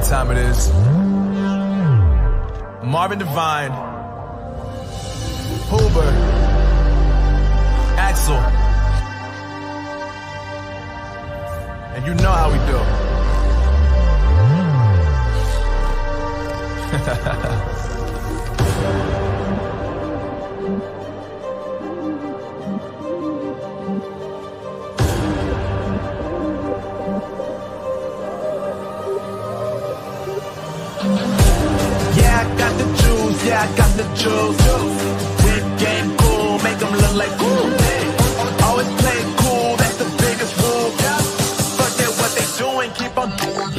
what time it is. Marvin Devine, Huber, Axel, and you know how we do. Yeah, I got the juice. Big game cool, make them look like cool. Always play it cool, that's the biggest rule. Forget what they doing, keep on doing.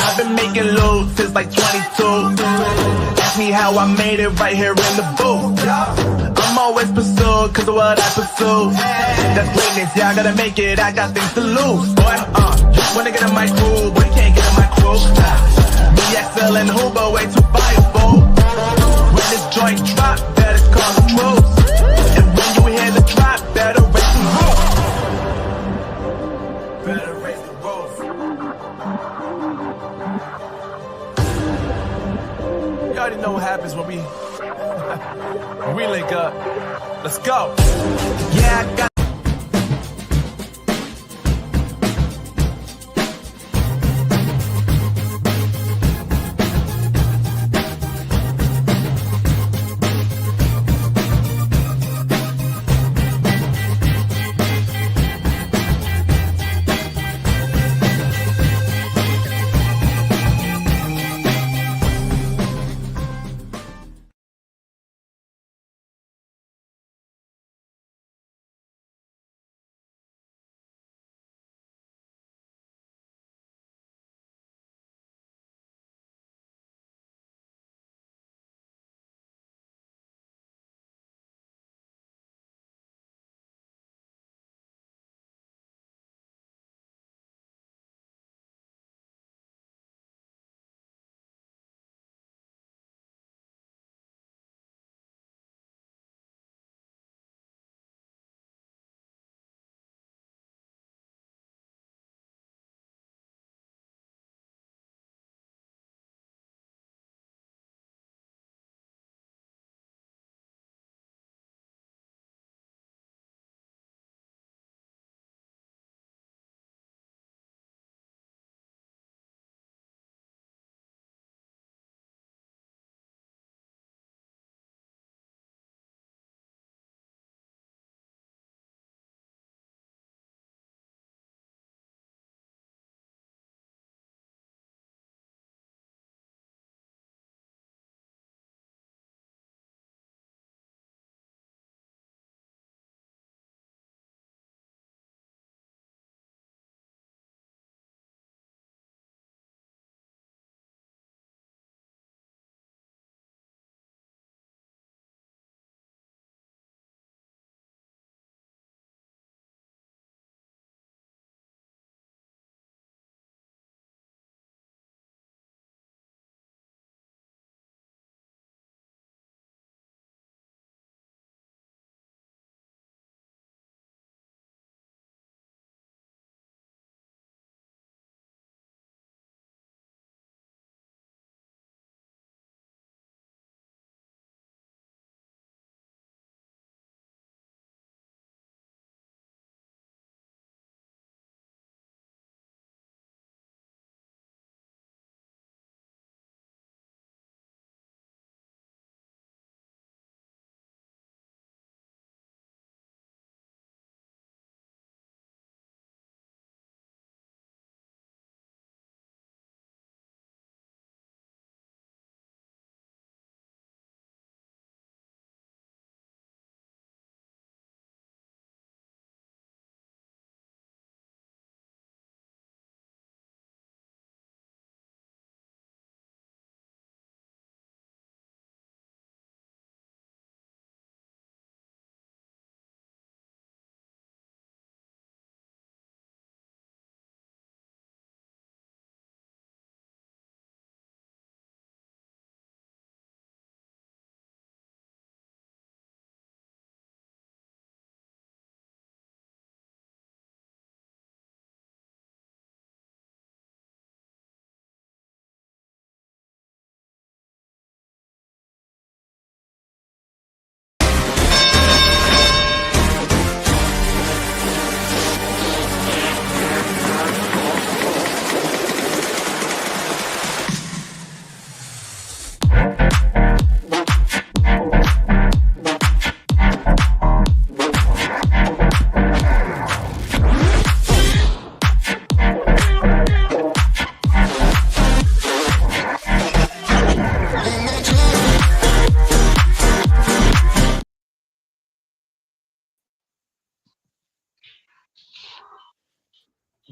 I've been making loot since like 22. Ask me how I made it right here in the booth. I'm always pursued cause of what I pursue. That's greatness, yeah, I gotta make it, I got things to lose. Boy, wanna get in my crew, but you can't get in my crew. Me, XL, and Huber way too fireable. When this joint drop, better call the troops. And when you hear the drop, better raise the roof. Better raise the roof. You already know what happens when we link up. Let's go. Yeah, I got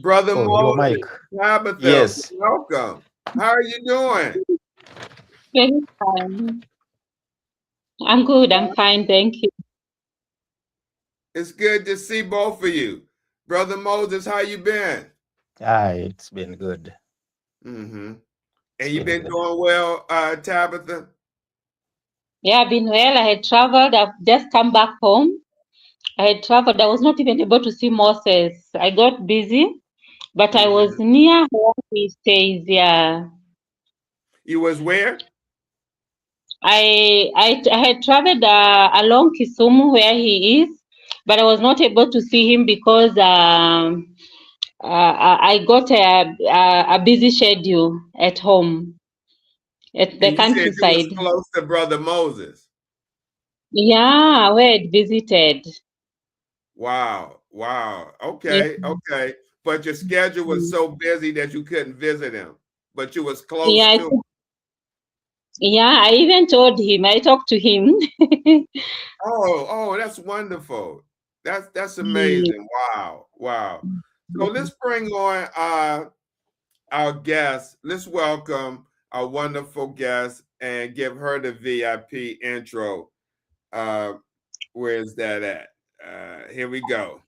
Brother Your Moses, mic. Tabitha, Yes. welcome. How are you doing? Very fine. I'm good. I'm fine. Thank you. It's good to see both of you. Brother Moses, how you been? It's been good. Mm-hmm. It's And you been been good. doing well, Tabitha? Yeah, I've been well. I had traveled. I've just come back home. I had traveled. I was not even able to see Moses. I got busy, but I was Mm-hmm. near where he stays. Yeah. You was where? I had traveled along Kisumu where he is, but I was not able to see him because I got a busy schedule at home at the And you said you was countryside. close to Brother Moses. Yeah, we had visited. Wow. Wow. Yeah. Okay. Okay. But your schedule was so busy that you couldn't visit him, but you was close Yeah, to him. yeah, I even told him, I talked to him. Oh, that's wonderful. That's amazing. Wow. Wow. So let's bring on our guest. Let's welcome our wonderful guest and give her the VIP intro. Uh, where is that at? Here we go.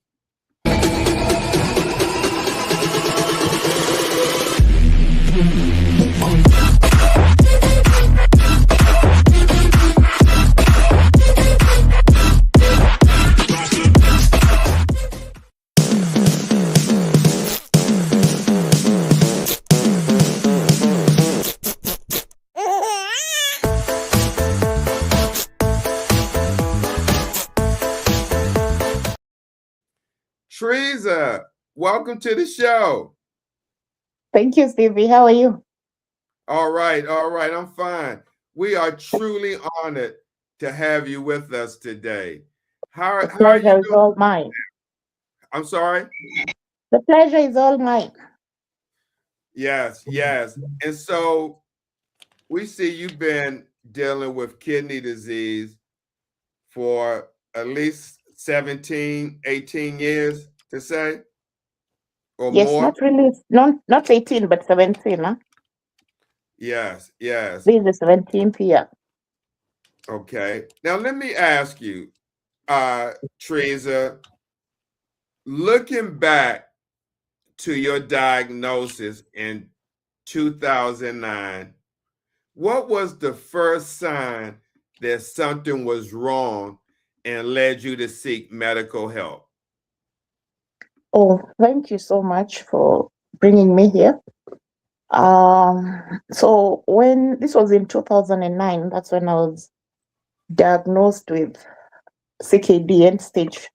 Trizah, welcome to the show. Thank you, Stevie. How are you? All right, I'm fine. We are truly honored to have you with us today. The How are you pleasure is doing? all mine. I'm sorry? The pleasure is all mine. Yes, yes. And so we see you've been dealing with kidney disease for at least 17, 18 years to say, or Yes, more? not really, not 18, but 17. Huh? Yes, yes. This is the 17th year. Okay. Now let me ask you, Trizah, looking back to your diagnosis in 2009, what was the first sign that something was wrong and led you to seek medical help? Oh, thank you so much for bringing me here. So when this was in 2009, that's when I was diagnosed with CKD end stage.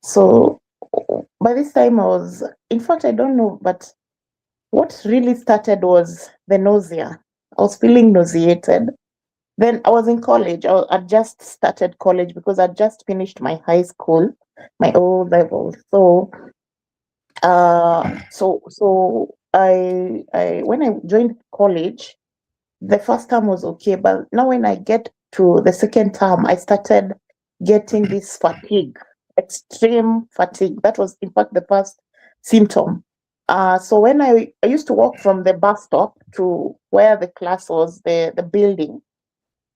So by this time in fact, I don't know, but what really started was the nausea. I was feeling nauseated. Then I was in college. I just started college because I just finished my high school, my O level. So when I joined college, the first term was okay, but now when I get to the second term, I started getting this fatigue, extreme fatigue. That was, in fact, the first symptom. So when I used to walk from the bus stop to where the class was, the building,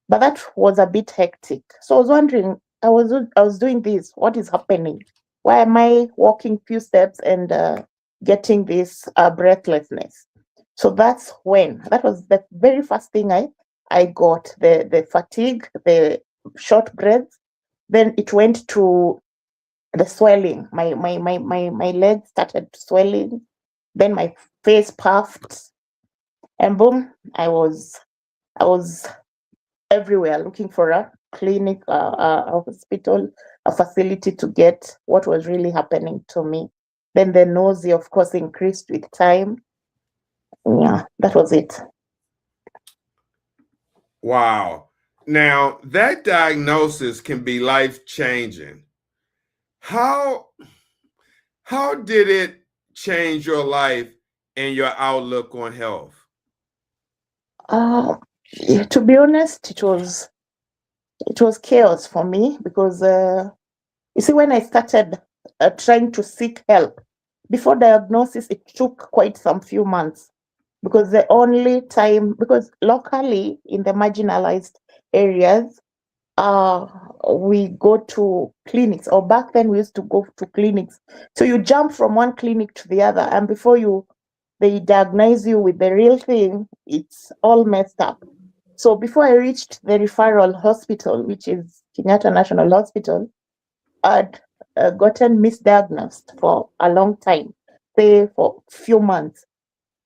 but that was a bit hectic. So I was wondering, I was doing this. What is happening? Why am I walking few steps and getting this breathlessness? So that was the very first thing I got, the fatigue, the short breaths. Then it went to the swelling. My legs started swelling. Then my face puffed, and boom, I was everywhere looking for a clinic, a hospital, a facility to get what was really happening to me. Then the nausea, of course, increased with time. Yeah, that was it. Wow. Now, that diagnosis can be life-changing. How how did it change your life and your outlook on health? Yeah, to be honest, it was chaos for me because you see, when I started trying to seek help, before diagnosis, it took quite some few months, because the only time, because locally in the marginalized areas, we go to clinics, or back then we used to go to clinics. So you jump from one clinic to the other, and before they diagnose you with the real thing, it's all messed up. So before I reached the referral hospital, which is Kenyatta National Hospital, I'd gotten misdiagnosed for a long time, say for a few months.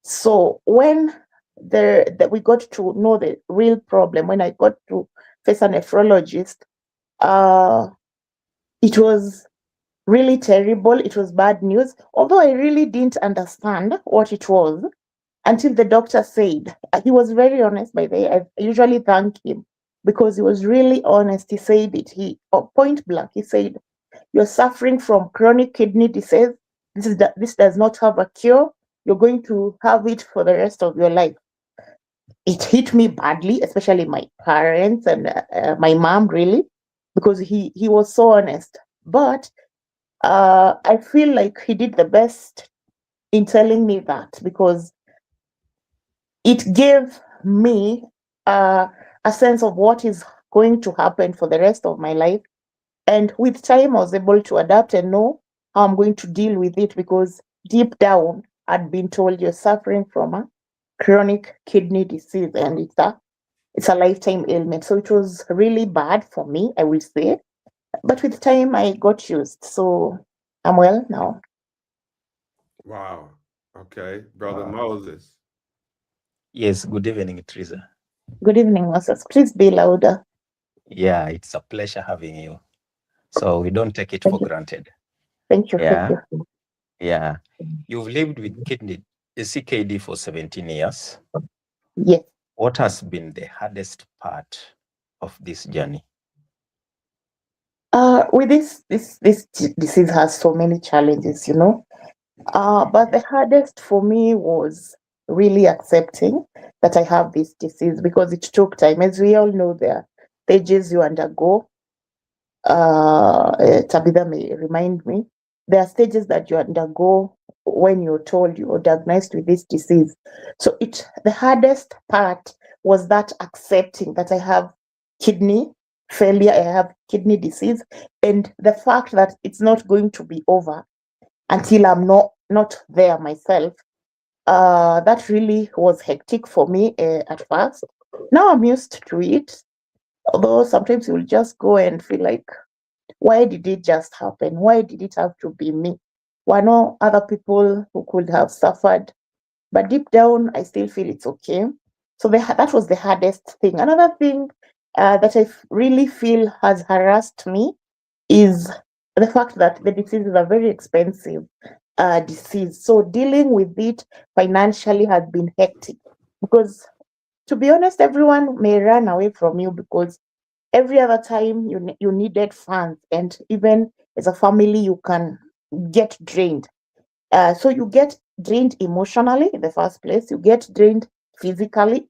So when we got to know the real problem, when I got to face a nephrologist, it was really terrible. It was bad news, although I really didn't understand what it was until the doctor said, he was very honest, by the way. I usually thank him because he was really honest. He said it, point blank, he said, "You're suffering from chronic kidney disease. This does not have a cure. You're going to have it for the rest of your life." It hit me badly, especially my parents and my mom, really, because he was so honest. But I feel like he did the best in telling me that, because it gave me a sense of what is going to happen for the rest of my life. And with time, I was able to adapt and know how I'm going to deal with it, because deep down, I'd been told you're suffering from a chronic kidney disease, and it's a lifetime ailment. So it was really bad for me, I will say. But with time, I got used. So I'm well now. Wow. Okay. Brother Moses. Yes, good evening, Trizah. Good evening, Moses. Please be louder. Yeah, it's a pleasure having you. So we don't take it for granted. Thank you. Yeah. Thank you. Yeah. You've lived with CKD for 17 years. Yes. What has been the hardest part of this journey? With this disease has so many challenges, but the hardest for me was really accepting that I have this disease, because it took time. As we all know, there are stages you undergo. Tabitha may remind me. There are stages that you undergo when you're told you're diagnosed with this disease. So the hardest part was that accepting that I have kidney failure, I have kidney disease, and the fact that it's not going to be over until I'm not there myself. That really was hectic for me at first. Now I'm used to it, although sometimes you'll just go and feel like, why did it just happen? Why did it have to be me? Why no other people who could have suffered? But deep down, I still feel it's okay. So that was the hardest thing. Another thing that I really feel has harassed me is the fact that the disease is a very expensive disease. So dealing with it financially has been hectic, because, to be honest, everyone may run away from you because every other time you needed funds, and even as a family you can get drained. So you get drained emotionally in the first place, you get drained physically,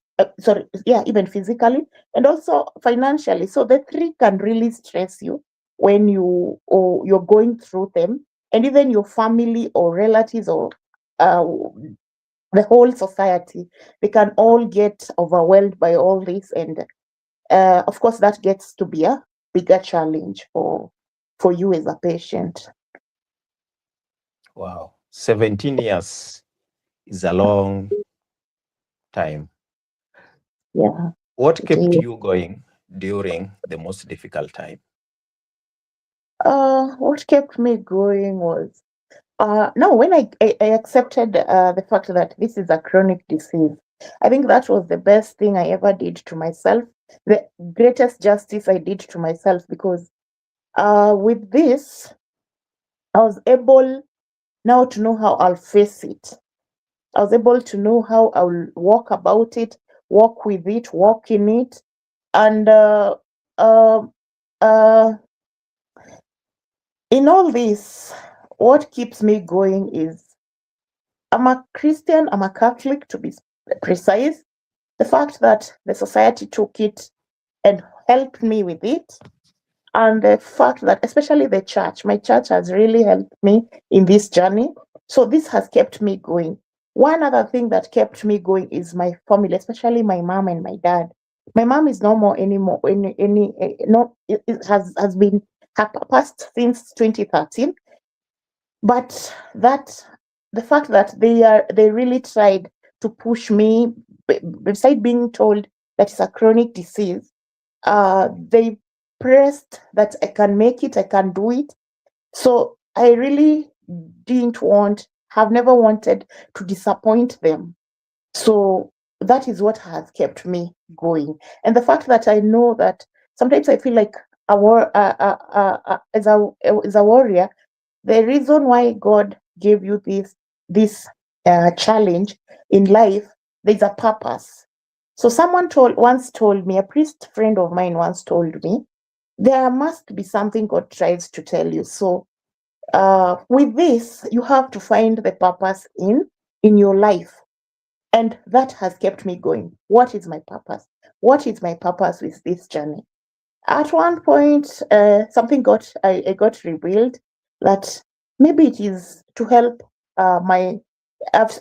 even physically, and also financially. So the three can really stress you when you're going through them, and even your family or relatives, or the whole society, they can all get overwhelmed by all this. And of course, that gets to be a bigger challenge for you as a patient. Wow, 17 years is a long time. Yeah. What kept you going during the most difficult time? What kept me going was no, when I accepted the fact that this is a chronic disease. I think that was the best thing I ever did to myself, the greatest justice I did to myself, because with this, I was able now to know how I'll face it. I was able to know how I'll walk about it, walk with it, walk in it. And uh, uh, in all this, what keeps me going is, I'm a Christian, I'm a Catholic, to be precise. The fact that the society took it and helped me with it, and the fact that especially the church, my church has really helped me in this journey. So this has kept me going. One other thing that kept me going is my family, especially my mom and my dad. My mom is no more anymore. It has been passed since 2013. But that the fact that they really tried to push me, beside being told that it's a chronic disease, they pressed that I can make it, I can do it. So I really have never wanted to disappoint them. So that is what has kept me going. And the fact that I know that sometimes I feel like as a warrior, the reason why God gave you this challenge in life, there's a purpose. So someone once told me, a priest friend of mine once told me, there must be something God tries to tell you. So with this, you have to find the purpose in your life. And that has kept me going. What is my purpose? What is my purpose with this journey? At one point, something I got revealed that maybe it is to help as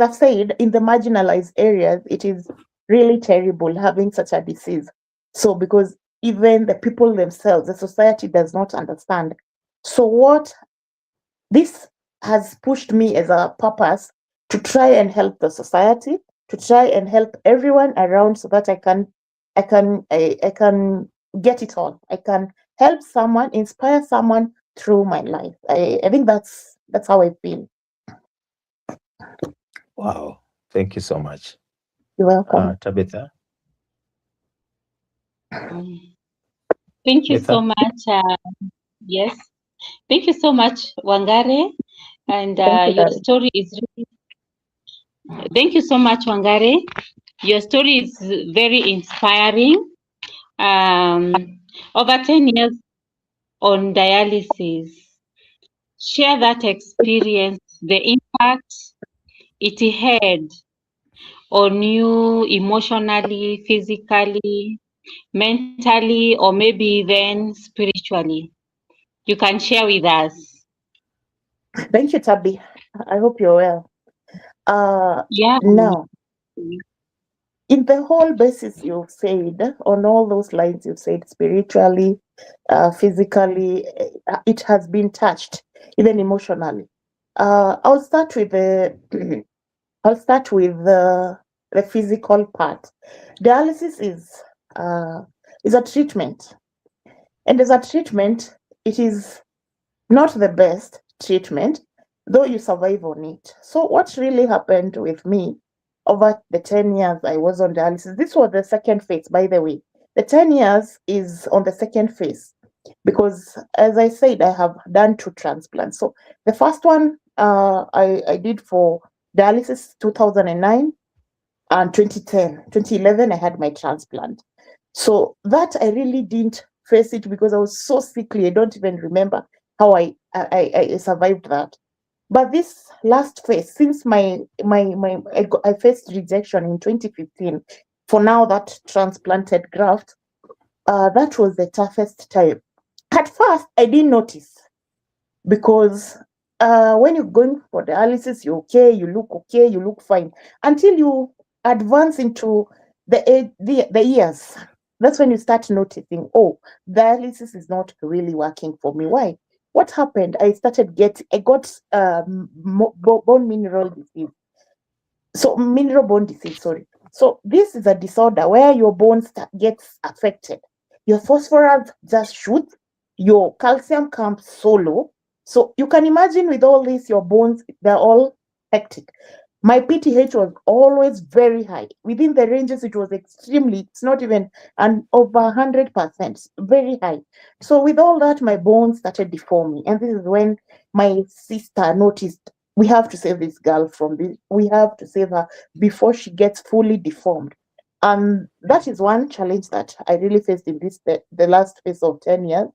I've said, in the marginalized areas, it is really terrible having such a disease. So because even the people themselves, the society does not understand. So what this has pushed me as a purpose to try and help the society, to try and help everyone around, so that I can get it all. I can help someone, inspire someone through my life. I think that's how I feel. Wow. Thank you so much. You're welcome. Tabitha. Thank you so much. Yes. Thank you so much, Wangare. And your story is really... Thank you so much, Wangare. Your story is very inspiring. Over 10 years on dialysis. Share that experience, the impact it had on you emotionally, physically, mentally, or maybe even spiritually. You can share with us. Thank you, Tabby. I hope you're well. Yeah. Now, in the whole basis you've said, on all those lines you've said, spiritually, physically, it has been touched, even emotionally. I'll start with the the physical part. Dialysis is a treatment, and as a treatment, it is not the best treatment, though you survive on it. So what really happened with me over the 10 years I was on dialysis, this was the second phase, by the way. The 10 years is on the second phase because, as I said, I have done 2 transplants. So the first one I did for dialysis 2009 and 2010. 2011, I had my transplant. So that I really didn't face it because I was so sickly. I don't even remember how I survived that. But this last phase, since I faced rejection in 2015, for now that transplanted graft, that was the toughest time. At first, I didn't notice because when you're going for dialysis, you're okay, you look fine until you advance into the years. That's when you start noticing, oh, dialysis is not really working for me. Why? What happened? I got bone mineral disease. So mineral bone disease, sorry. So this is a disorder where your bones gets affected. Your phosphorus just shoots, your calcium comes so low. So you can imagine with all this, your bones, they're all hectic. My PTH was always very high. Within the ranges, it was it's not even over 100%, very high. So with all that, my bones started deforming. And this is when my sister noticed, we have to save this girl from this. We have to save her before she gets fully deformed. And that is one challenge that I really faced in the last phase of 10 years.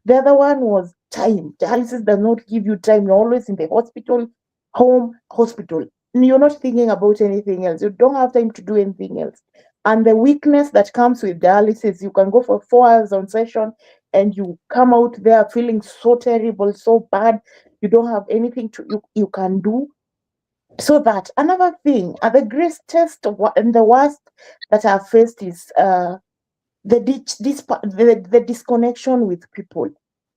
The other one was time. Dialysis does not give you time. You're always in the hospital, home, hospital. You're not thinking about anything else. You don't have time to do anything else. And the weakness that comes with dialysis, you can go for 4 hours on session and you come out there feeling so terrible, so bad. you don't have anything you can do. So that another thing, the greatest and the worst that I've faced is the disconnection with people.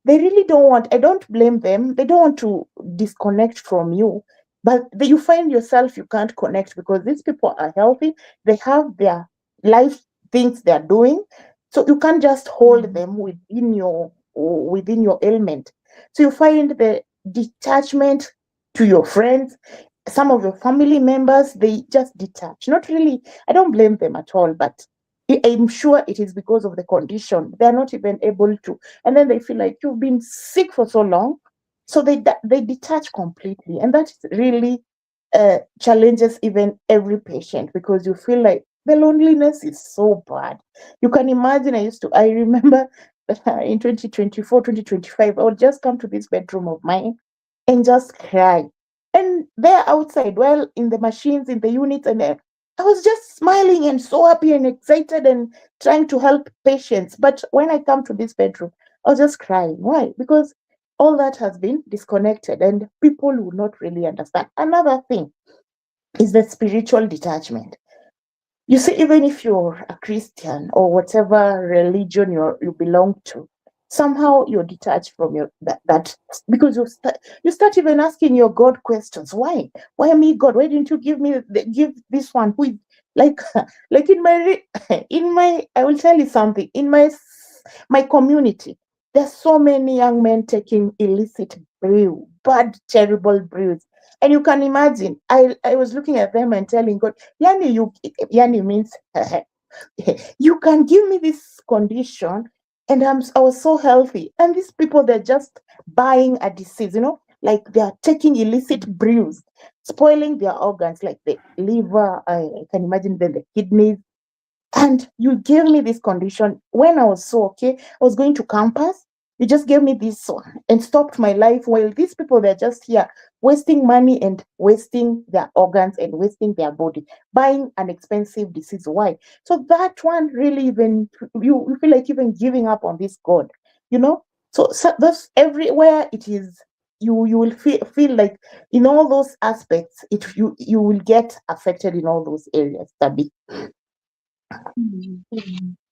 They really don't want, I don't blame them, they don't want to disconnect from you, but you find yourself you can't connect because these people are healthy, they have their life things they're doing, so you can't just hold them within your ailment. So you find the detachment to your friends, some of your family members, they just detach. Not really, I don't blame them at all, but I'm sure it is because of the condition. They're not even able to. And then they feel like you've been sick for so long. So they detach completely. And that really challenges even every patient because you feel like the loneliness is so bad. You can imagine, I remember in 2024, 2025, I would just come to this bedroom of mine and just cry. And they're outside, well, in the machines, in the units, and I was just smiling and so happy and excited and trying to help patients. But when I come to this bedroom, I was just crying. Why? Because all that has been disconnected and people will not really understand. Another thing is the spiritual detachment. You see, even if you're a Christian or whatever religion you belong to, somehow you're detached from that because you start even asking your God questions. Why me, God? Why didn't you give this one who like like in my I will tell you something, in my community there's so many young men taking illicit brew, bad terrible brews, and you can imagine I was looking at them and telling God, Yani means you can give me this condition and I was so healthy. And these people, they're just buying a disease, like they're taking illicit brews, spoiling their organs, like the liver, I can imagine then the kidneys. And you gave me this condition when I was so okay. I was going to campus. You just gave me this one and stopped my life. While these people, they're just here wasting money and wasting their organs and wasting their body, buying an expensive disease. Why? So that one really even, you feel like even giving up on this God, you know? So that's everywhere it is. You will feel like in all those aspects, you will get affected in all those areas, Tabi.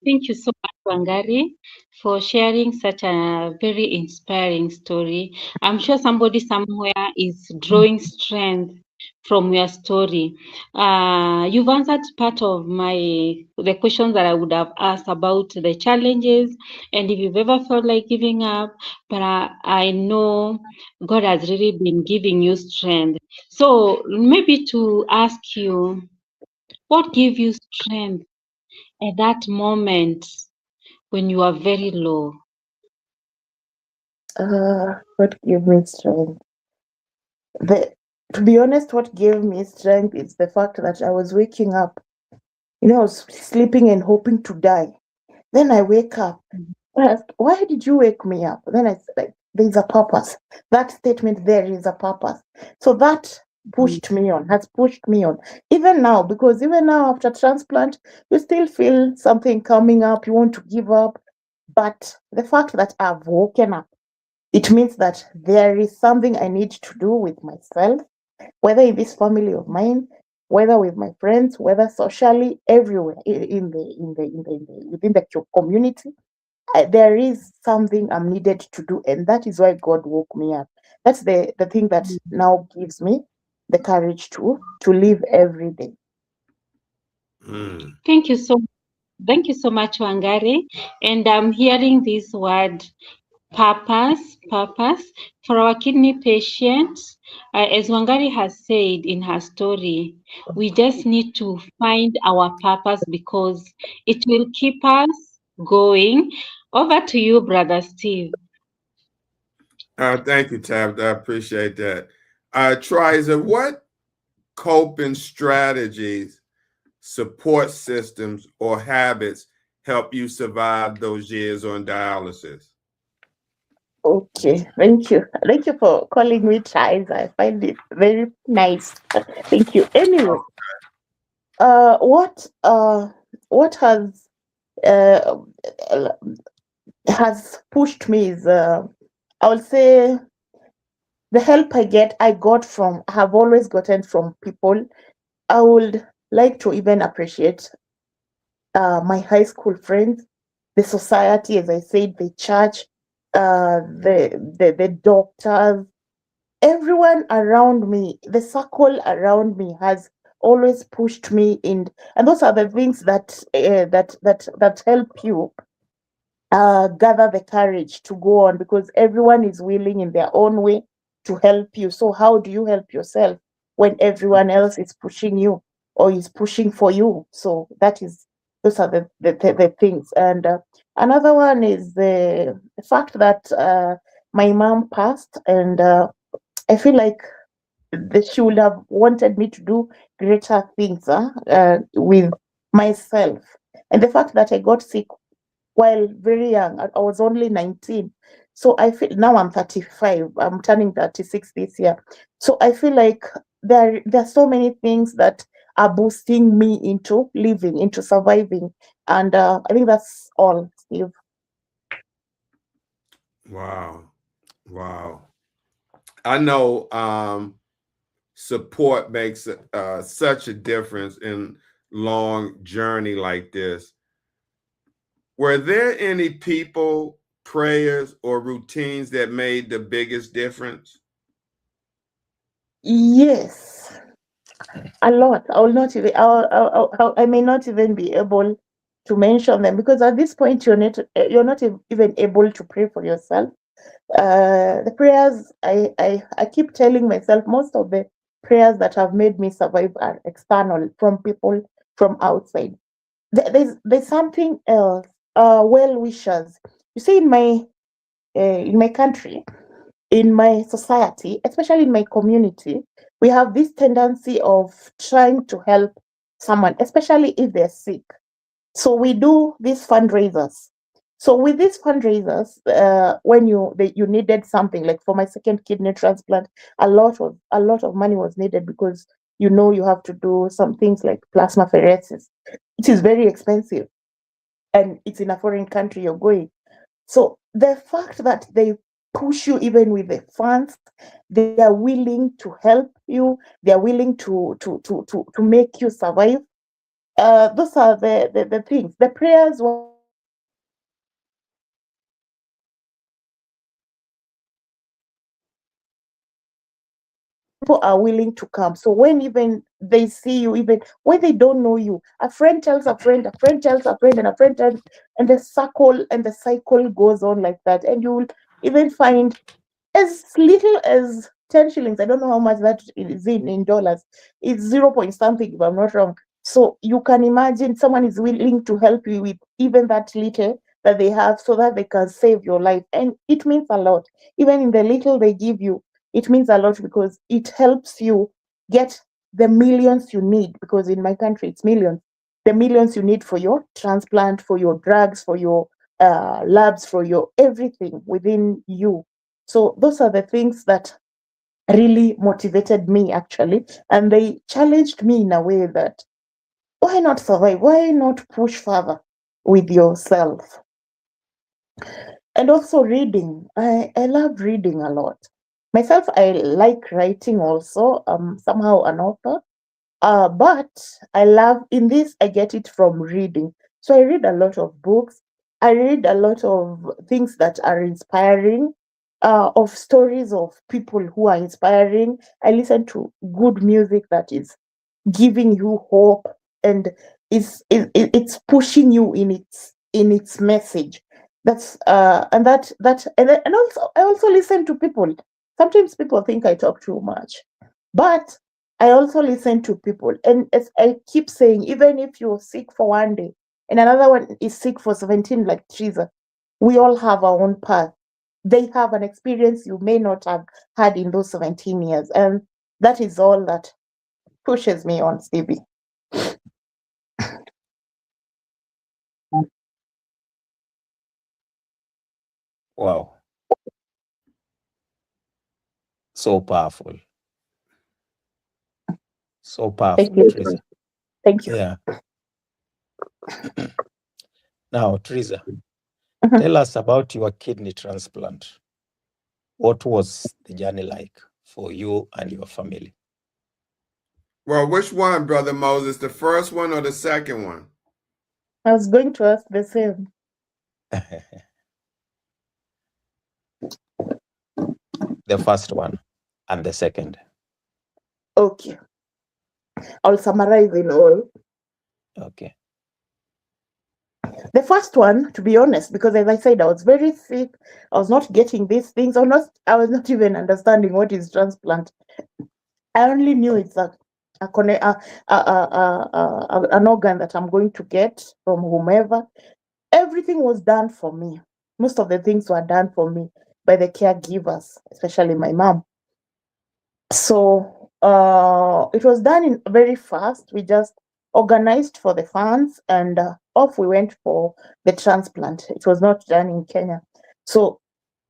Thank you so much, Wangare, for sharing such a very inspiring story. I'm sure somebody somewhere is drawing strength from your story. You've answered part of the questions that I would have asked about the challenges and if you've ever felt like giving up, but I know God has really been giving you strength. So maybe to ask you, what gave you strength at that moment when you are very low? What gave me strength? To be honest, what gave me strength is the fact that I was waking up. I was sleeping and hoping to die. Then I wake up. I asked, why did you wake me up? Then I said, like, there's a purpose. That statement, there is a purpose. So that has pushed me on. Even now, because even now after transplant, you still feel something coming up. You want to give up. But the fact that I've woken up, it means that there is something I need to do with myself, whether in this family of mine, whether with my friends, whether socially, everywhere within the community. There is something I'm needed to do, and that is why God woke me up. That's the thing that now gives me the courage to live every day. Thank you so much, Wangare. And I'm hearing this word, purpose for our kidney patients. As Wangari has said in her story, we just need to find our purpose because it will keep us going. Over to you, Brother Steve. Thank you, Tabitha. I appreciate that. Trizah, what coping strategies, support systems, or habits help you survive those years on dialysis? Okay, thank you. Thank you for calling me Trizah. I find it very nice. Thank you. Anyway, what has pushed me is I would say the help I have always gotten from people. I would like to even appreciate my high school friends, the society, as I said, the church, the doctors, everyone around me, the circle around me has always pushed me in, and those are the things that that help you gather the courage to go on, because everyone is willing in their own way to help you. So how do you help yourself when everyone else is pushing you or is pushing for you? So those are the things. And another one is the fact that my mom passed, and I feel like she would have wanted me to do greater things with myself. And the fact that I got sick while very young, I was only 19. So I feel now I'm 35, I'm turning 36 this year. So I feel like there are so many things that are boosting me into living, into surviving. And I think that's all, Steve. Wow. Wow. I know support makes such a difference in long journey like this. Were there any people, prayers, or routines that made the biggest difference? Yes, a lot. I will not even. I may not even be able to mention them, because at this point you're not even able to pray for yourself. The prayers I keep telling myself, most of the prayers that have made me survive are external, from people from outside. There's something else. Well wishers. You see, in my country, in my society, especially in my community, we have this tendency of trying to help someone, especially if they're sick. So we do these fundraisers. So with these fundraisers, when you needed something, like for my second kidney transplant, a lot of money was needed, because you have to do some things like plasmapheresis. It is very expensive, and it's in a foreign country you're going. So the fact that they push you even with the funds, they are willing to help you, they are willing to make you survive. Those are the things. The prayers were people are willing to come. So when even they see you, even when they don't know you, a friend tells a friend, a friend tells a friend, and a friend tells, and the cycle goes on like that. And you will even find as little as 10 shillings. I don't know how much that is in dollars. It's 0 point something, if I'm not wrong. So you can imagine someone is willing to help you with even that little that they have, so that they can save your life. And it means a lot. Even in the little they give you, it means a lot, because it helps you get the millions you need. Because in my country, it's millions. The millions you need for your transplant, for your drugs, for your labs, for your everything within you. So those are the things that really motivated me, actually. And they challenged me in a way that, why not survive? Why not push further with yourself? And also reading. I love reading a lot. Myself, I like writing also. Somehow an author. But I love, in this, I get it from reading. So I read a lot of books. I read a lot of things that are inspiring, of stories of people who are inspiring. I listen to good music that is giving you hope, and it's pushing you in its message. That's and that and also I also listen to people. Sometimes people think I talk too much, but I also listen to people. And as I keep saying, even if you're sick for one day and another one is sick for 17, like Trizah, we all have our own path. They have an experience you may not have had in those 17 years. And that is all that pushes me on, Stevie. Wow. So powerful. So powerful, Thank you. Trizah. Thank you. Yeah. Now, Trizah, Mhm. tell us about your kidney transplant. What was the journey like for you and your family? Well, which one, Brother Moses? The first one or the second one? I was going to ask the same. The first one and the second. Okay. I'll summarize in all. Okay. The first one, to be honest, because as I said, I was very sick. I was not getting these things. I was not even understanding what is transplant. I only knew it's an organ that I'm going to get from whomever. Everything was done for me. Most of the things were done for me by the caregivers, especially my mom. So it was done in very fast. We just organized for the funds and off we went for the transplant. It was not done in Kenya. So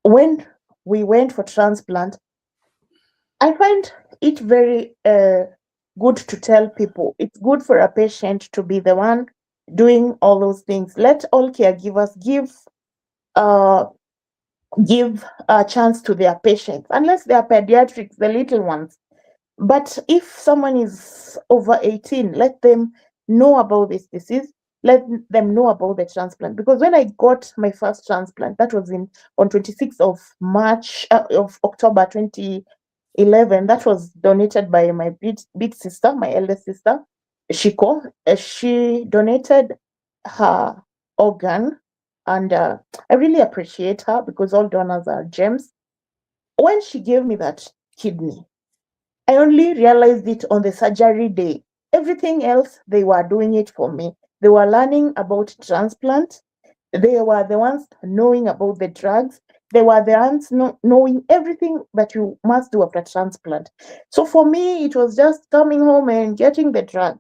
when we went for transplant, I find it very good to tell people it's good for a patient to be the one doing all those things. Let all caregivers give a chance to their patients, unless they are pediatrics, the little ones. But if someone is over 18, let them know about this disease. Let them know about the transplant. Because when I got my first transplant, that was on 26th of March of October 2011. That was donated by my big sister, my eldest sister, Shiko. She donated her organ, and I really appreciate her because all donors are gems. When she gave me that kidney, I only realized it on the surgery day. Everything else, they were doing it for me. They were learning about transplant. They were the ones knowing about the drugs. They were the ones knowing everything that you must do after transplant. So for me, it was just coming home and getting the drug.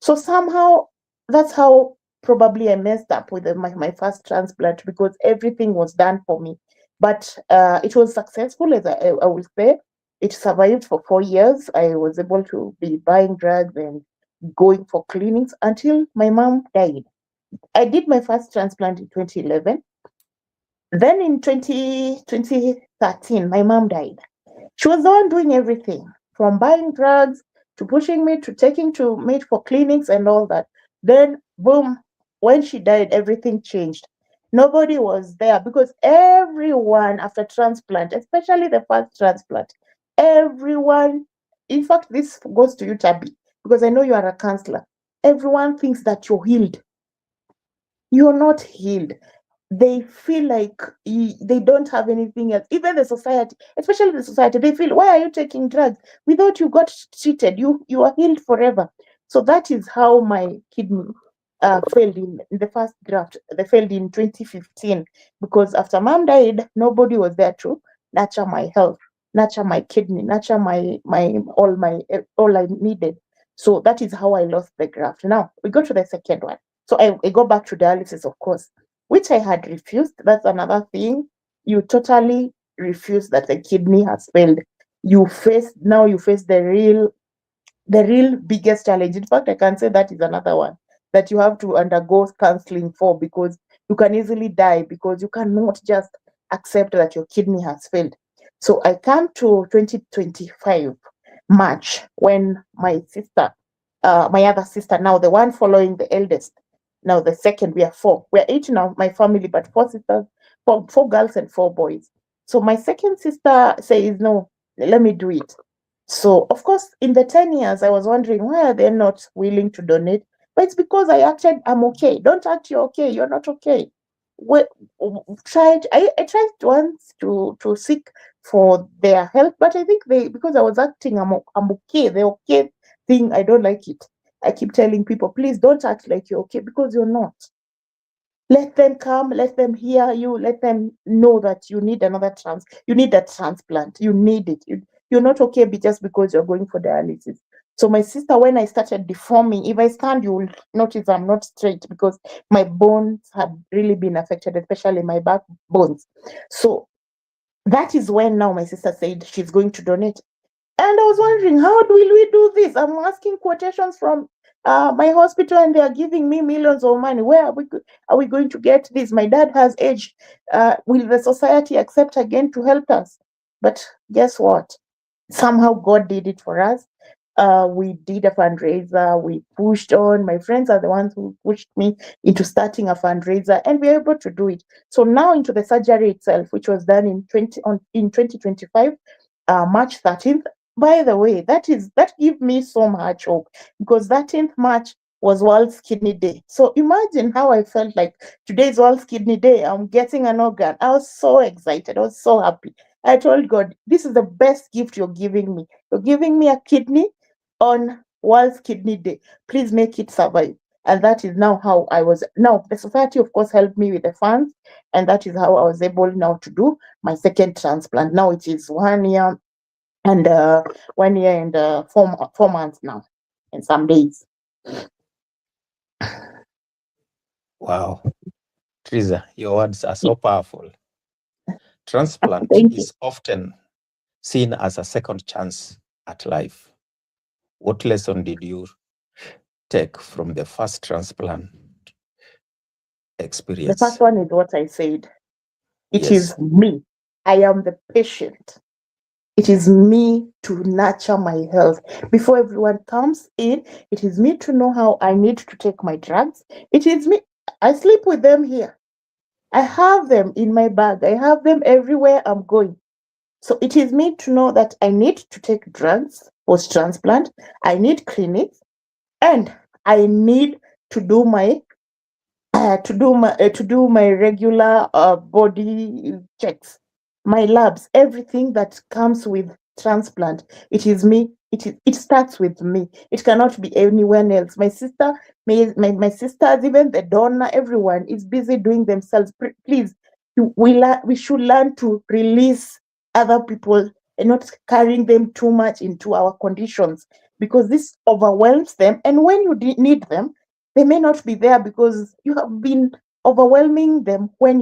So somehow, that's how probably I messed up with my first transplant, because everything was done for me. But it was successful, as I will say. It survived for 4 years. I was able to be buying drugs and going for clinics until my mom died. I did my first transplant in 2011. Then in 2013, my mom died. She was the one doing everything, from buying drugs to pushing me to taking to me for clinics and all that. Then, boom, when she died, everything changed. Nobody was there because everyone after transplant, especially the first transplant, everyone, in fact, this goes to you, Tabi, because I know you are a counselor. Everyone thinks that you're healed. You're not healed. They feel like they don't have anything else. Even the society, especially the society, they feel, why are you taking drugs? We thought you got treated. You are healed forever. So that is how my kidney failed in the first graft. They failed in 2015 because after mom died, nobody was there to nurture my health, nurture my kidney, nurture all I needed. So that is how I lost the graft. Now we go to the second one. So I go back to dialysis, of course, which I had refused. That's another thing. You totally refuse that the kidney has failed. You face the real biggest challenge. In fact, I can say that is another one that you have to undergo counseling for, because you can easily die because you cannot just accept that your kidney has failed. So I come to 2025 March when my sister, my other sister, now the one following the eldest, now the second, we are four. We are eight now, my family, but four sisters, four girls and four boys. So my second sister says, no, let me do it. So, of course, in the 10 years, I was wondering, why are they not willing to donate? But it's because I acted, I'm okay. Don't act, you're okay. You're not okay. I tried once to seek for their help, but I think because I was acting, I'm okay. The okay thing, I don't like it. I keep telling people, please don't act like you're okay, because you're not. Let them come, let them hear you, let them know that you need you need that transplant. You need it. You're not okay just because you're going for dialysis. So my sister, when I started deforming, if I stand, you will notice I'm not straight because my bones had really been affected, especially my back bones. So that is when now my sister said she's going to donate. And I was wondering, how will we do this? I'm asking quotations from my hospital, and they are giving me millions of money. Where are we going to get this? My dad has age. Will the society accept again to help us? But guess what? Somehow God did it for us. We did a fundraiser, we pushed on. My friends are the ones who pushed me into starting a fundraiser, and we were able to do it. So now into the surgery itself, which was done in 2025, March 13th. By the way, that gives me so much hope, because 13th March was World Kidney Day. So imagine how I felt like today's World Kidney Day. I'm getting an organ. I was so excited. I was so happy. I told God, this is the best gift you're giving me. You're giving me a kidney on World Kidney Day. Please make it survive. And that is now how I was. Now, the society, of course, helped me with the funds. And that is how I was able now to do my second transplant. Now it is 1 year and 1 year and 4 months now, and some days. Wow. Trizah, your words are so powerful. Transplant is often seen as a second chance at life. What lesson did you take from the first transplant experience? The first one is what I said. It is me. I am the patient. It is me to nurture my health. Before everyone comes in, it is me to know how I need to take my drugs. It is me. I sleep with them here. I have them in my bag. I have them everywhere I'm going. So it is me to know that I need to take drugs post-transplant. I need clinics, and I need to do my regular body checks, my labs, everything that comes with transplant. It is me. It starts with me. It cannot be anyone else. My sister, my sisters, even the donor, everyone is busy doing themselves. Please, we should learn to release other people and not carrying them too much into our conditions, because this overwhelms them. And when you need them, they may not be there because you have been overwhelming them when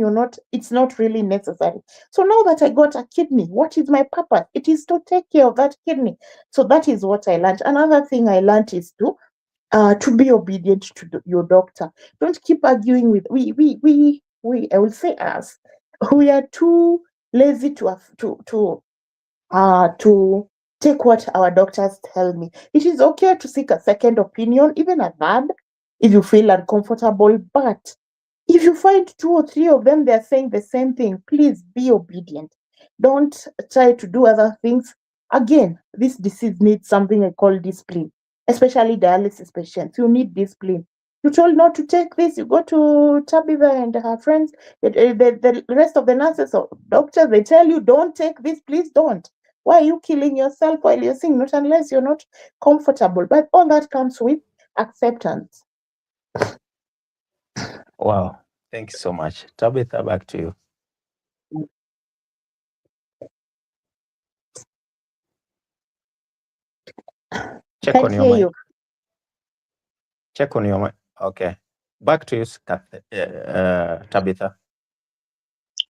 it's not really necessary. So now that I got a kidney, what is my purpose? It is to take care of that kidney. So that is what I learned. Another thing I learned is to be obedient to your doctor. Don't keep arguing with I will say us. We are too lazy to take what our doctors tell me. It is okay to seek a second opinion, even a third, if you feel uncomfortable. But if you find 2 or 3 of them, they're saying the same thing, please be obedient. Don't try to do other things. Again, this disease needs something I call discipline, especially dialysis patients. You need discipline. You're told not to take this. You go to Tabitha and her friends, the rest of the nurses or doctors, they tell you, don't take this, please don't. Why are you killing yourself while you're sick? Not unless you're not comfortable. But all that comes with acceptance. Wow. Thank you so much. Tabitha, back to you. Check on your mic. Check on your mic. Okay. Back to you, Tabitha.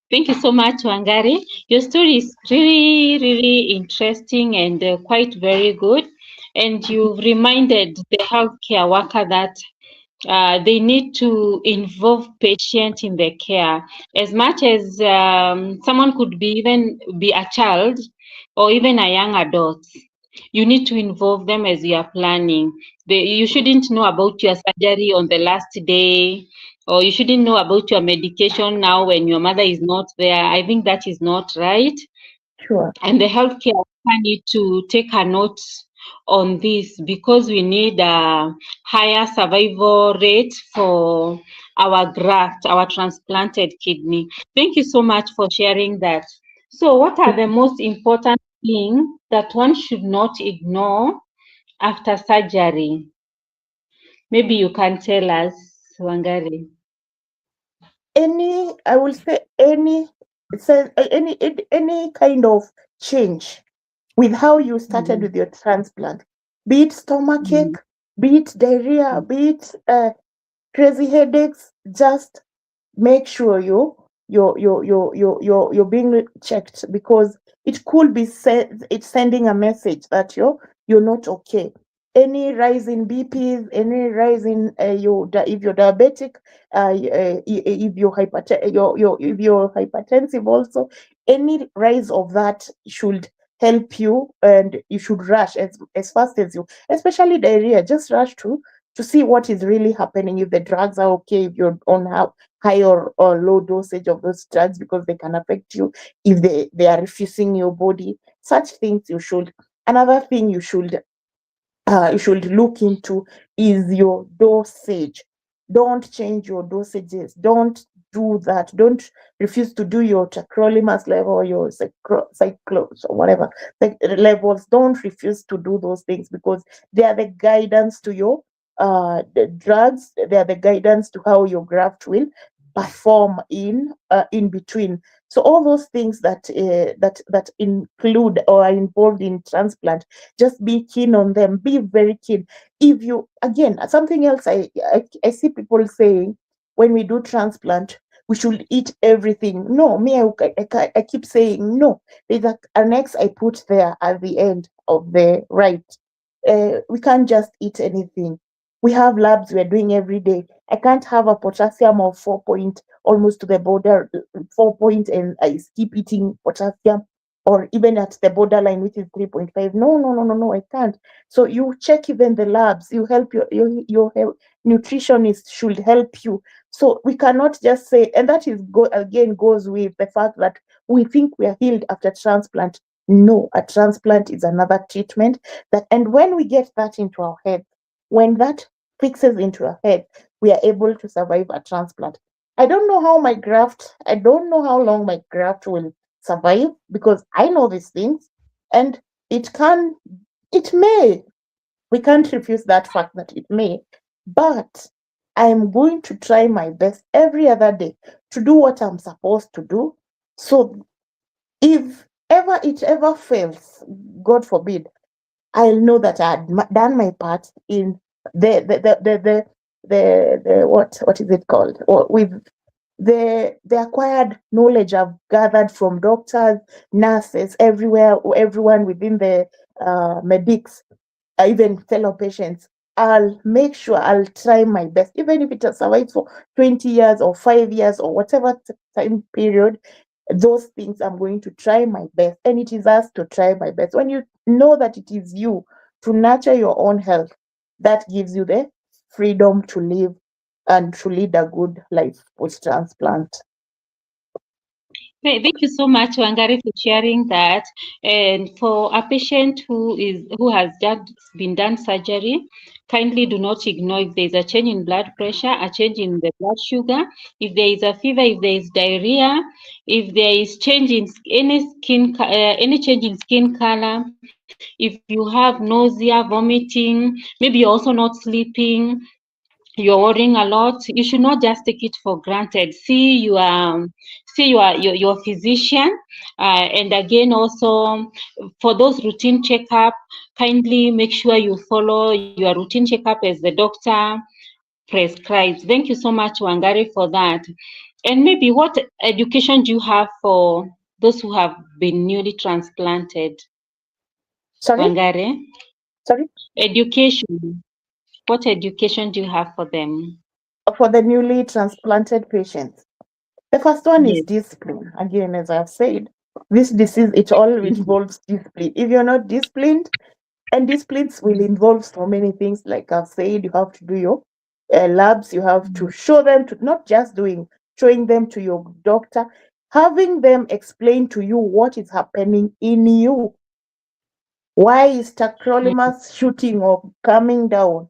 Thank you so much, Wangare. Your story is really, really interesting and quite very good. And you've reminded the healthcare worker that they need to involve patient in their care. As much as someone could be a child or even a young adult, you need to involve them as you are planning. You shouldn't know about your surgery on the last day, or you shouldn't know about your medication now when your mother is not there. I think that is not right. Sure. And the healthcare worker need to take a note on this, because we need a higher survival rate for our graft, our transplanted kidney. Thank you so much for sharing that. So what are the most important things that one should not ignore after surgery? Maybe you can tell us, Wangare. I will say any kind of change with how you started with your transplant, be it stomachache, be it diarrhea, be it crazy headaches, just make sure you're being checked, because it could be it's sending a message that you're not okay. Any rise in BPs, any rise in if you're diabetic, if you're hypertensive also, any rise of that should help you, and you should rush as fast as you, especially diarrhea, just rush to see what is really happening, if the drugs are okay, if you're on high or low dosage of those drugs, because they can affect you if they are refusing your body. Such things you should. Another thing you should look into is your dosage. Don't change your dosages. Don't do that. Don't refuse to do your tacrolimus level or your cyclos or whatever the levels. Don't refuse to do those things, because they are the guidance to your the drugs. They are the guidance to how your graft will perform in between. So all those things that include or are involved in transplant, just be keen on them. Be very keen. If you, again, something else I see people saying, when we do transplant, we should eat everything. No, me, I keep saying no. There's an X I put there at the end of the right. We can't just eat anything. We have labs we're doing every day. I can't have a potassium of 4 point, almost to the border, 4 point, and I keep eating potassium, or even at the borderline, which is 3.5. No, I can't. So you check even the labs. You help your nutritionist should help you. So we cannot just say, and that is again goes with the fact that we think we are healed after transplant. No, a transplant is another treatment. And when we get that into our head, when that fixes into our head, we are able to survive a transplant. I don't know how long my graft will survive, because I know these things, and we can't refuse that fact that it may, but I'm going to try my best every other day to do what I'm supposed to do. So if it ever fails, God forbid, I'll know that I had done my part in the what is it called, or with the acquired knowledge I've gathered from doctors, nurses, everyone within the medics, even fellow patients. I'll make sure, I'll try my best, even if it survives for 20 years or 5 years or whatever time period. Those things I'm going to try my best, and it is us to try my best. When you know that it is you to nurture your own health, that gives you the freedom to live and to lead a good life post transplant. Thank you so much, Wangare, for sharing that. And for a patient who has just been done surgery, kindly do not ignore if there is a change in blood pressure, a change in the blood sugar, if there is a fever, if there is diarrhea, if there is change in any change in skin color, if you have nausea, vomiting, maybe you're also not sleeping, you're worrying a lot, you should not just take it for granted. See your physician, and again, also for those routine checkup, kindly make sure you follow your routine checkup as the doctor prescribes. Thank you so much, Wangare, for that. And maybe what education do you have for those who have been newly transplanted? Sorry? Wangare? Sorry? Education. What education do you have for them? For the newly transplanted patients. The first one is Yes. discipline. Again, as I've said, this disease, it all involves discipline. If you're not disciplined, and disciplines will involve so many things, like I've said, you have to do your labs, you have to show them, to not just showing them to your doctor, having them explain to you what is happening in you. Why is tacrolimus shooting or coming down?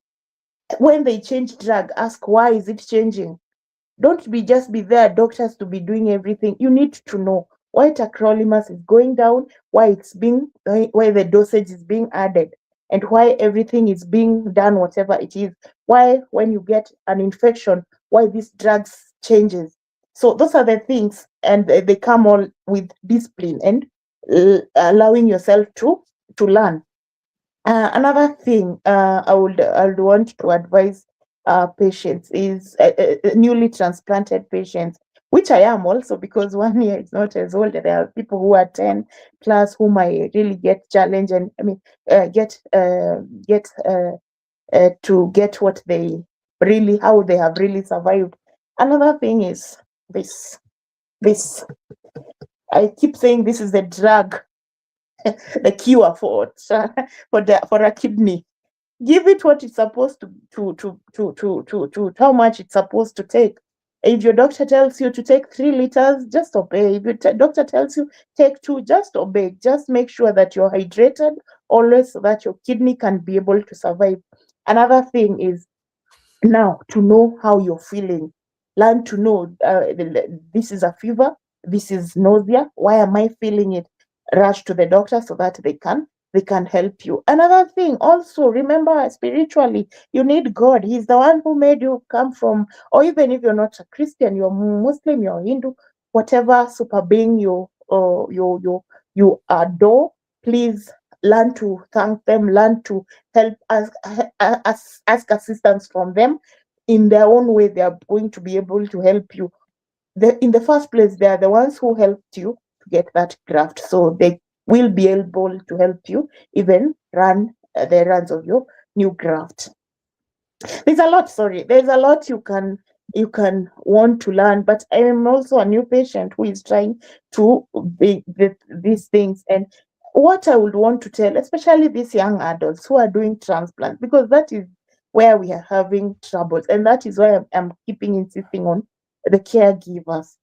When they change drug, ask, why is it changing? Don't just be there, doctors, to be doing everything. You need to know why tacrolimus is going down, why the dosage is being added, and why everything is being done, whatever it is. Why, when you get an infection, why these drugs changes. So those are the things, and they come all with discipline and allowing yourself to learn. Another thing I would want to advise patients is newly transplanted patients, which I am also, because 1 year is not as old. There are people who are 10 plus who might really get challenged, and get to get what how they have really survived. Another thing is this I keep saying this is the drug, the cure for a kidney. Give it what it's supposed to how much it's supposed to take. If your doctor tells you to take 3 liters, just obey. If your doctor tells you take 2, just obey. Just make sure that you're hydrated always, so that your kidney can be able to survive. Another thing is now to know how you're feeling. Learn to know this is a fever, this is nausea. Why am I feeling it? Rush to the doctor so that they can help you. Another thing, also remember, spiritually, you need God. He's the one who made you come from, or even if you're not a Christian, you're Muslim, you're Hindu, whatever super being you adore, please learn to thank them, learn to help ask assistance from them. In their own way, they are going to be able to help you. In the first place, they are the ones who helped you to get that graft, so they will be able to help you even run the errands of your new graft. There's a lot you can want to learn, but I am also a new patient who is trying to be with these things. And what I would want to tell, especially these young adults who are doing transplants, because that is where we are having troubles, and that is why I'm keeping insisting on the caregivers,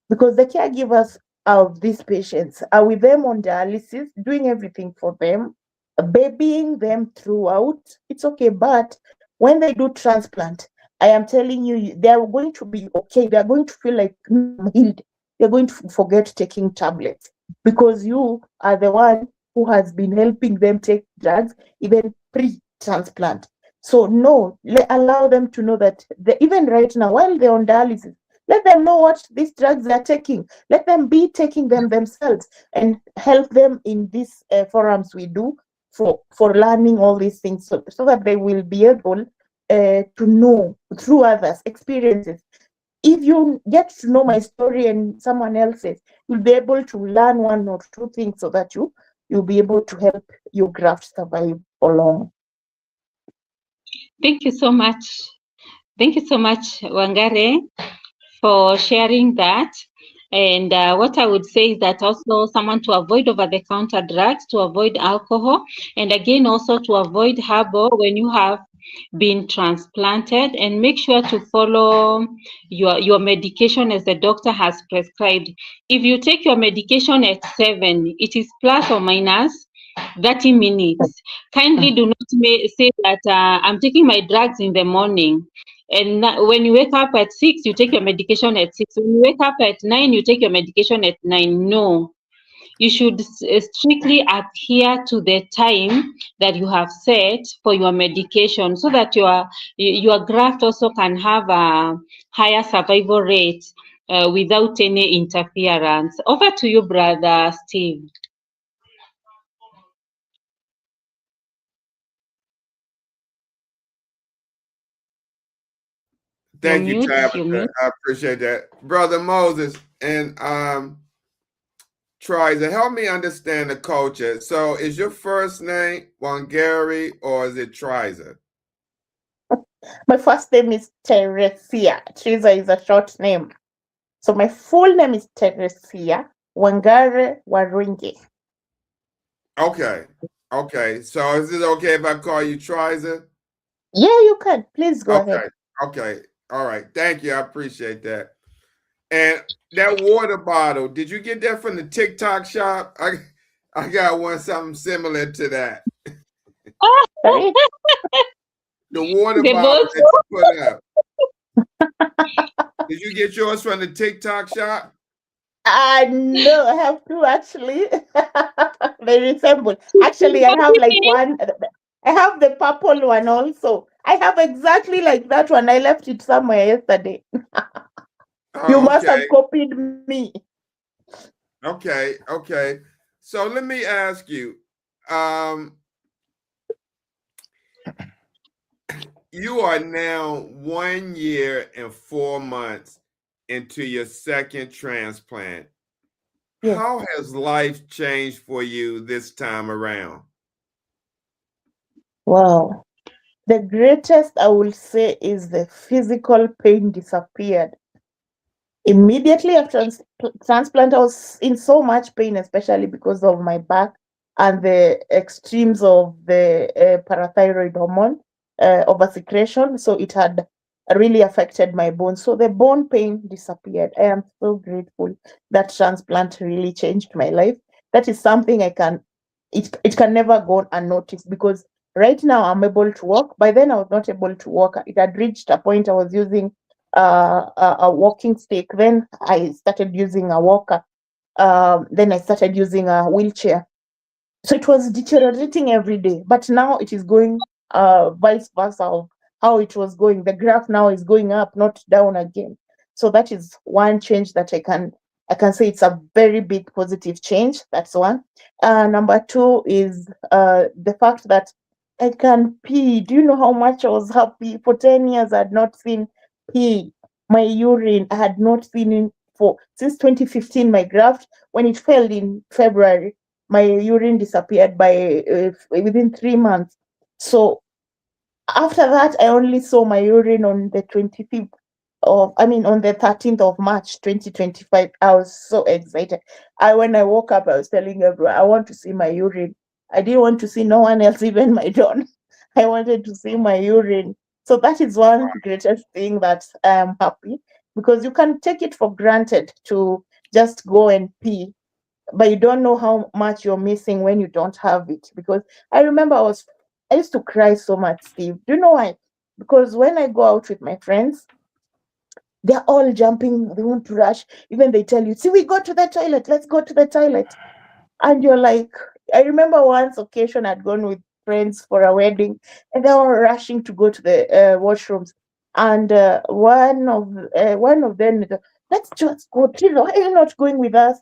because the caregivers of these patients are with them on dialysis, doing everything for them, babying them throughout. It's okay, but when they do transplant, I am telling you, they are going to be okay. They are going to feel like I'm healed. They're going to forget taking tablets, because you are the one who has been helping them take drugs even pre-transplant. So no, allow them to know that even right now, while they're on dialysis, let them know what these drugs are taking. Let them be taking them themselves, and help them in these forums we do for learning all these things, so that they will be able to know through others' experiences. If you get to know my story and someone else's, you'll be able to learn 1 or 2 things, so that you'll be able to help your graft survive along. Thank you so much. Thank you so much, Wangare, for sharing that. And what I would say is that also someone to avoid over-the-counter drugs, to avoid alcohol, and again also to avoid herbal when you have been transplanted, and make sure to follow your medication as the doctor has prescribed. If you take your medication at 7, it is plus or minus 30 minutes. Kindly do not say that I'm taking my drugs in the morning, and when you wake up at 6, you take your medication at 6. When you wake up at 9, you take your medication at 9. No, you should strictly adhere to the time that you have set for your medication, so that your graft also can have a higher survival rate without any interference. Over to you, Brother Steve. Thank you, Tabitha. I appreciate that. Brother Moses and Trizah, help me understand the culture. So is your first name Wangare or is it Trizah? My first name is Trizah. Trizah is a short name. So my full name is Trizah Wangare Warungi. Okay. Okay. So is it okay if I call you Trizah? Yeah, you can. Please go ahead. Okay. All right. Thank you. I appreciate that. And that water bottle, did you get that from the TikTok shop? I got one something similar to that. The water bottle that you put up. Did you get yours from the TikTok shop? No, I have two actually. They resemble. Actually, I have like one. I have the purple one also. I have exactly like that one. I left it somewhere yesterday. You must have copied me. Okay. So let me ask you. You are now 1 year and 4 months into your second transplant. Yes. How has life changed for you this time around? Wow. The greatest I will say is the physical pain disappeared. Immediately after transplant, I was in so much pain, especially because of my back and the extremes of the parathyroid hormone oversecretion. So it had really affected my bones. So the bone pain disappeared. I am so grateful that transplant really changed my life. That is something it can never go unnoticed, because right now I'm able to walk. By then I was not able to walk. It had reached a point I was using a walking stick. Then I started using a walker. Then I started using a wheelchair. So it was deteriorating every day, but now it is going vice versa of how it was going. The graph now is going up, not down again. So that is one change that I can say it's a very big positive change. That's one. Number two is the fact that I can pee. Do you know how much I was happy? For 10 years I had not seen pee. My urine I had not seen in for since 2015. My graft, when it failed in February, my urine disappeared by within 3 months. So after that, I only saw my urine on the 25th on the 13th of March 2025. I was so excited. When I woke up, I was telling everyone, I want to see my urine. I didn't want to see no one else, even my daughter. I wanted to see my urine. So that is one greatest thing that I am happy, because you can take it for granted to just go and pee, but you don't know how much you're missing when you don't have it. Because I remember I used to cry so much, Steve. Do you know why? Because when I go out with my friends, they're all jumping, they want to rush. Even they tell you, see, we go to the toilet, let's go to the toilet. And you're like, I remember once occasion I'd gone with friends for a wedding, and they were rushing to go to the washrooms. And one of them, let's just go. Trizah, why are you not going with us?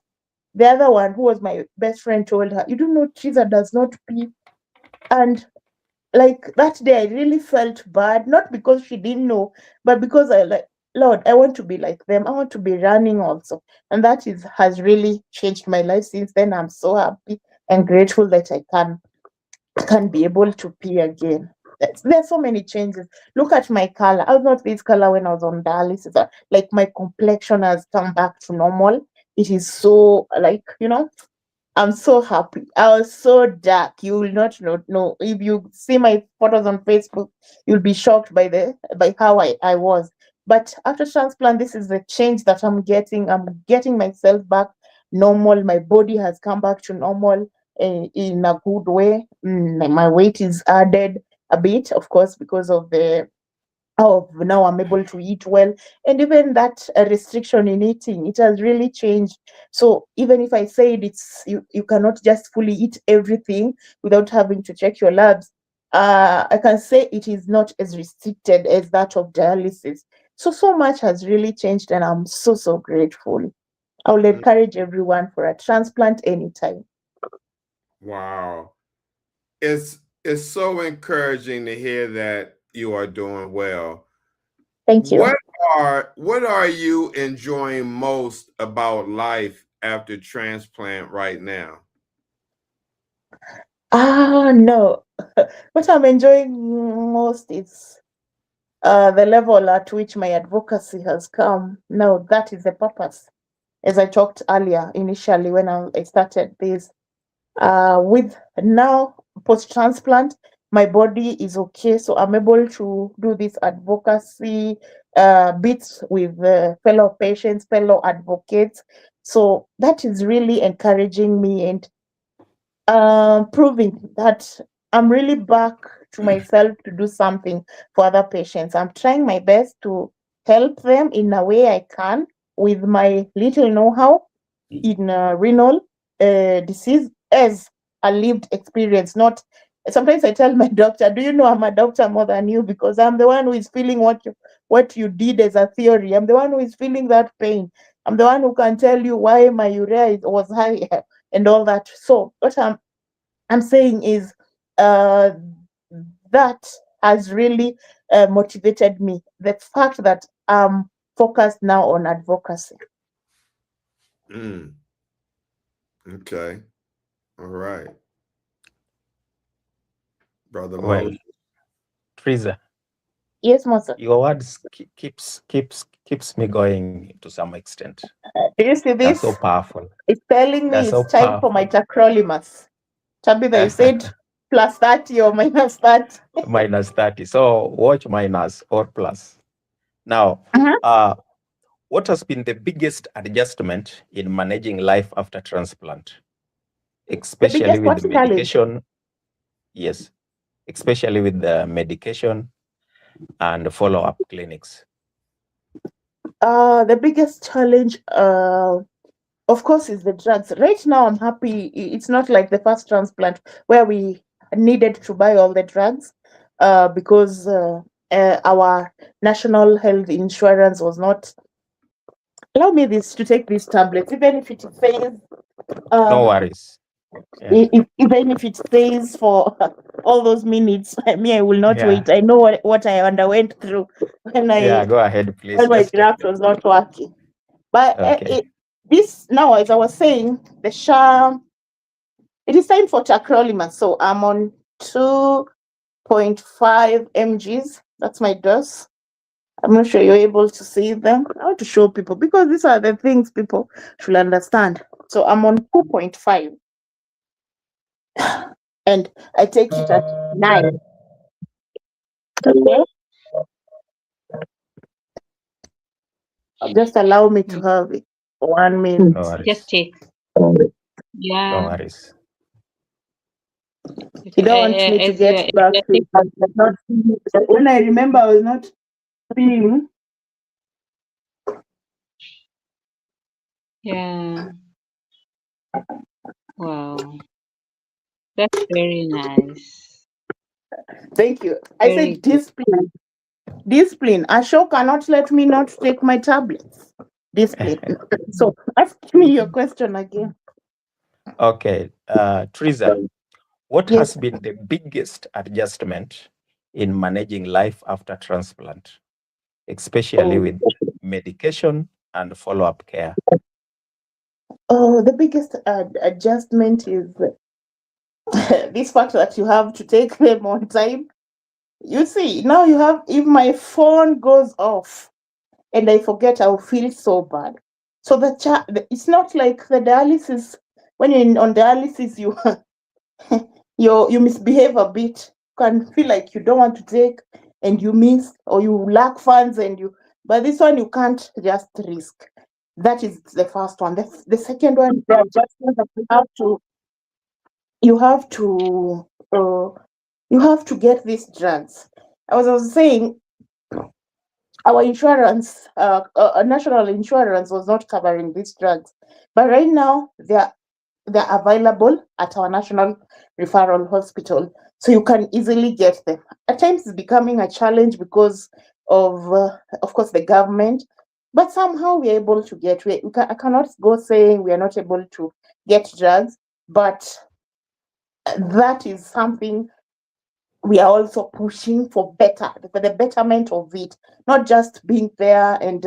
The other one, who was my best friend, told her, you don't know Trizah does not pee. And like that day, I really felt bad, not because she didn't know, but because I like, Lord, I want to be like them. I want to be running also. And that has really changed my life since then. I'm so happy and grateful that I can be able to pee again. There's so many changes. Look at my color. I was not this color when I was on dialysis. Like my complexion has come back to normal. It is so like, I'm so happy. I was so dark. You will not know. If you see my photos on Facebook, you'll be shocked by how I was. But after transplant, this is the change that I'm getting. I'm getting myself back normal. My body has come back to normal in a good way. My weight is added a bit, of course, because of the how now I'm able to eat well. And even that restriction in eating, it has really changed. So even if I said you cannot just fully eat everything without having to check your labs, I can say it is not as restricted as that of dialysis. So much has really changed, and I'm so grateful. I will encourage everyone for a transplant anytime. Wow. It's so encouraging to hear that you are doing well. Thank you. What are you enjoying most about life after transplant right now? No. What I'm enjoying most is the level at which my advocacy has come. Now, that is the purpose. As I talked earlier, initially, when I started this, with now post transplant, my body is okay. So I'm able to do this advocacy bits with fellow patients, fellow advocates. So that is really encouraging me, and proving that I'm really back to myself to do something for other patients. I'm trying my best to help them in a way I can with my little know-how in renal disease as a lived experience. Not sometimes I tell my doctor, "Do you know I'm a doctor more than you, because I'm the one who is feeling what you did as a theory. I'm the one who is feeling that pain. I'm the one who can tell you why my urea was high and all that." So what I'm saying is uh, that has really motivated me. The fact that I'm focused now on advocacy. Okay. All right. Brother Well, Moses. Trizah, Yes, Master. your words keeps keeps me going to some extent. Do you see They're this? so powerful. It's telling me They're so it's time for my tacrolimus. Tabitha, you said plus 30 or minus 30. Minus 30. So watch minus or plus. Now, what has been the biggest adjustment in managing life after transplant? Especially with the medication. Yes, especially with the medication and follow-up clinics. The biggest challenge, of course, is the drugs. Right now, I'm happy. It's not like the first transplant where we needed to buy all the drugs because our national health insurance was not allow me to take these tablets, even if it says no worries. Yeah. Even if it stays for all those minutes, I will not wait. I know what I underwent through when go ahead, please. When my graft was not working. But this now, as I was saying, the SHA, it is time for tacrolimus. So I'm on 2.5 mgs. That's my dose. I'm not sure you're able to see them. I want to show people because these are the things people should understand. So I'm on 2.5. And I take it at 9. Okay. Just allow me to have it 1 minute. No worries. Just take. Yeah. No worries. You don't want me to get back to it. When I remember I was not feeling. Yeah. Wow. That's very nice. Thank you. I said discipline. Discipline. Ashok cannot let me not take my tablets. Discipline. So ask me your question again. Okay. Trizah, what has been the biggest adjustment in managing life after transplant, especially with medication and follow-up care? The biggest adjustment is this fact that you have to take them on time. You see, now you have, if my phone goes off and I forget, I'll feel so bad. So it's not like the dialysis. When you're on dialysis, you misbehave a bit. You can feel like you don't want to take and you miss, or you lack funds but this one you can't just risk. That is the first one. The second one, the adjustment that you have to get these drugs. As I was saying, our insurance, national insurance was not covering these drugs, but right now they're available at our national referral hospital, so you can easily get them. At times it's becoming a challenge because of course, the government, but somehow we're able to get. I cannot go saying we are not able to get drugs, but that is something we are also pushing for the betterment of it, not just being there and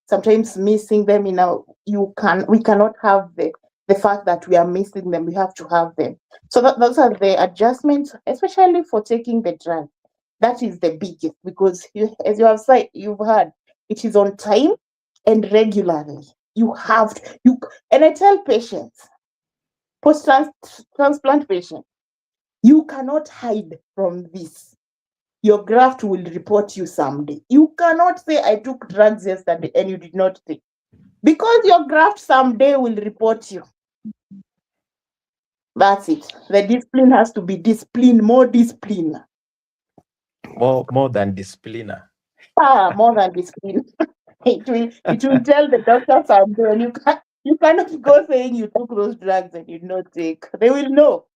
sometimes missing them. We cannot have the fact that we are missing them. We have to have them. So those are the adjustments, especially for taking the drug. That is the biggest, because as you have said, you've heard, it is on time and regularly. You have to, and I tell patients, post-transplant patients, you cannot hide from this. Your graft will report you someday. You cannot say, I took drugs yesterday and you did not take. Because your graft someday will report you. That's it. The discipline has to be discipline, more discipline. More than discipliner. More than discipline. It will tell the doctor someday. You cannot go saying you took those drugs and you did not take. They will know.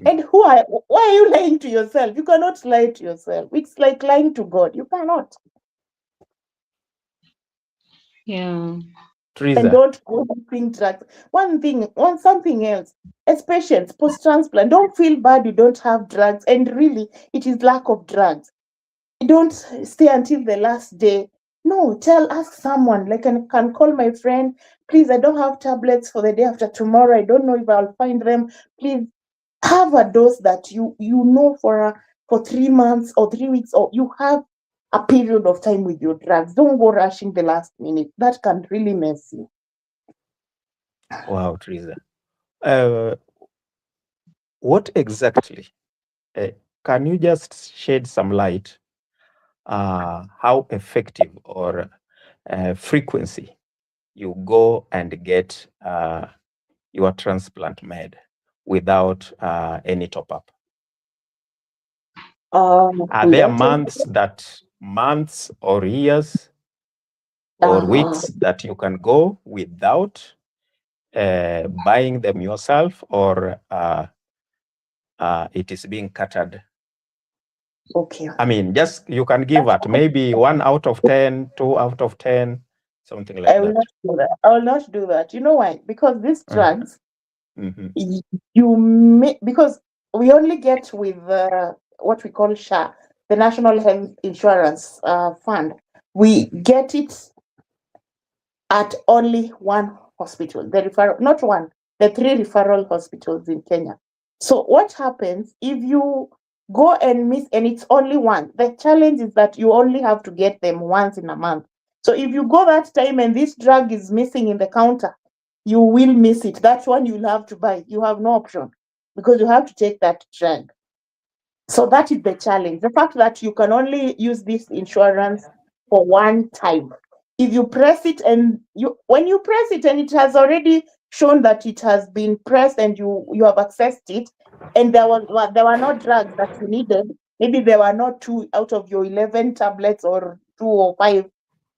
And why are you lying to yourself? You cannot lie to yourself. It's like lying to God. You cannot. Yeah. Trizah. And don't go taking drugs. Something else. As patients, post-transplant, don't feel bad you don't have drugs. And really, it is lack of drugs. Don't stay until the last day. No, ask someone. Like, I can call my friend. Please, I don't have tablets for the day after tomorrow. I don't know if I'll find them. Please have a dose that you know for 3 months or 3 weeks, or you have a period of time with your drugs. Don't go rushing the last minute. That can really mess you. Wow, Trizah. What exactly? Can you just shed some light how effective or frequency you go and get your transplant made without any top-up? Are there months or years or weeks that you can go without buying them yourself, or it is being catered? Okay. I mean, just you can give it maybe 1 out of 10, 2 out of 10, something like I will not do that. I will not do that. You know why? Because these drugs, you may, because we only get with what we call SHA, the National Health Insurance Fund. We get it at only one hospital, the referral, not one, the 3 referral hospitals in Kenya. So what happens if you go and miss, and it's only one? The challenge is that you only have to get them once in a month. So if you go that time and this drug is missing in the counter, you will miss it. That one you'll have to buy. You have no option because you have to take that drug. So that is the challenge. The fact that you can only use this insurance for one time. If you press it and when you press it and it has already shown that it has been pressed and you have accessed it, and there were no drugs that you needed, maybe there were not 2 out of your 11 tablets or 2 or 5,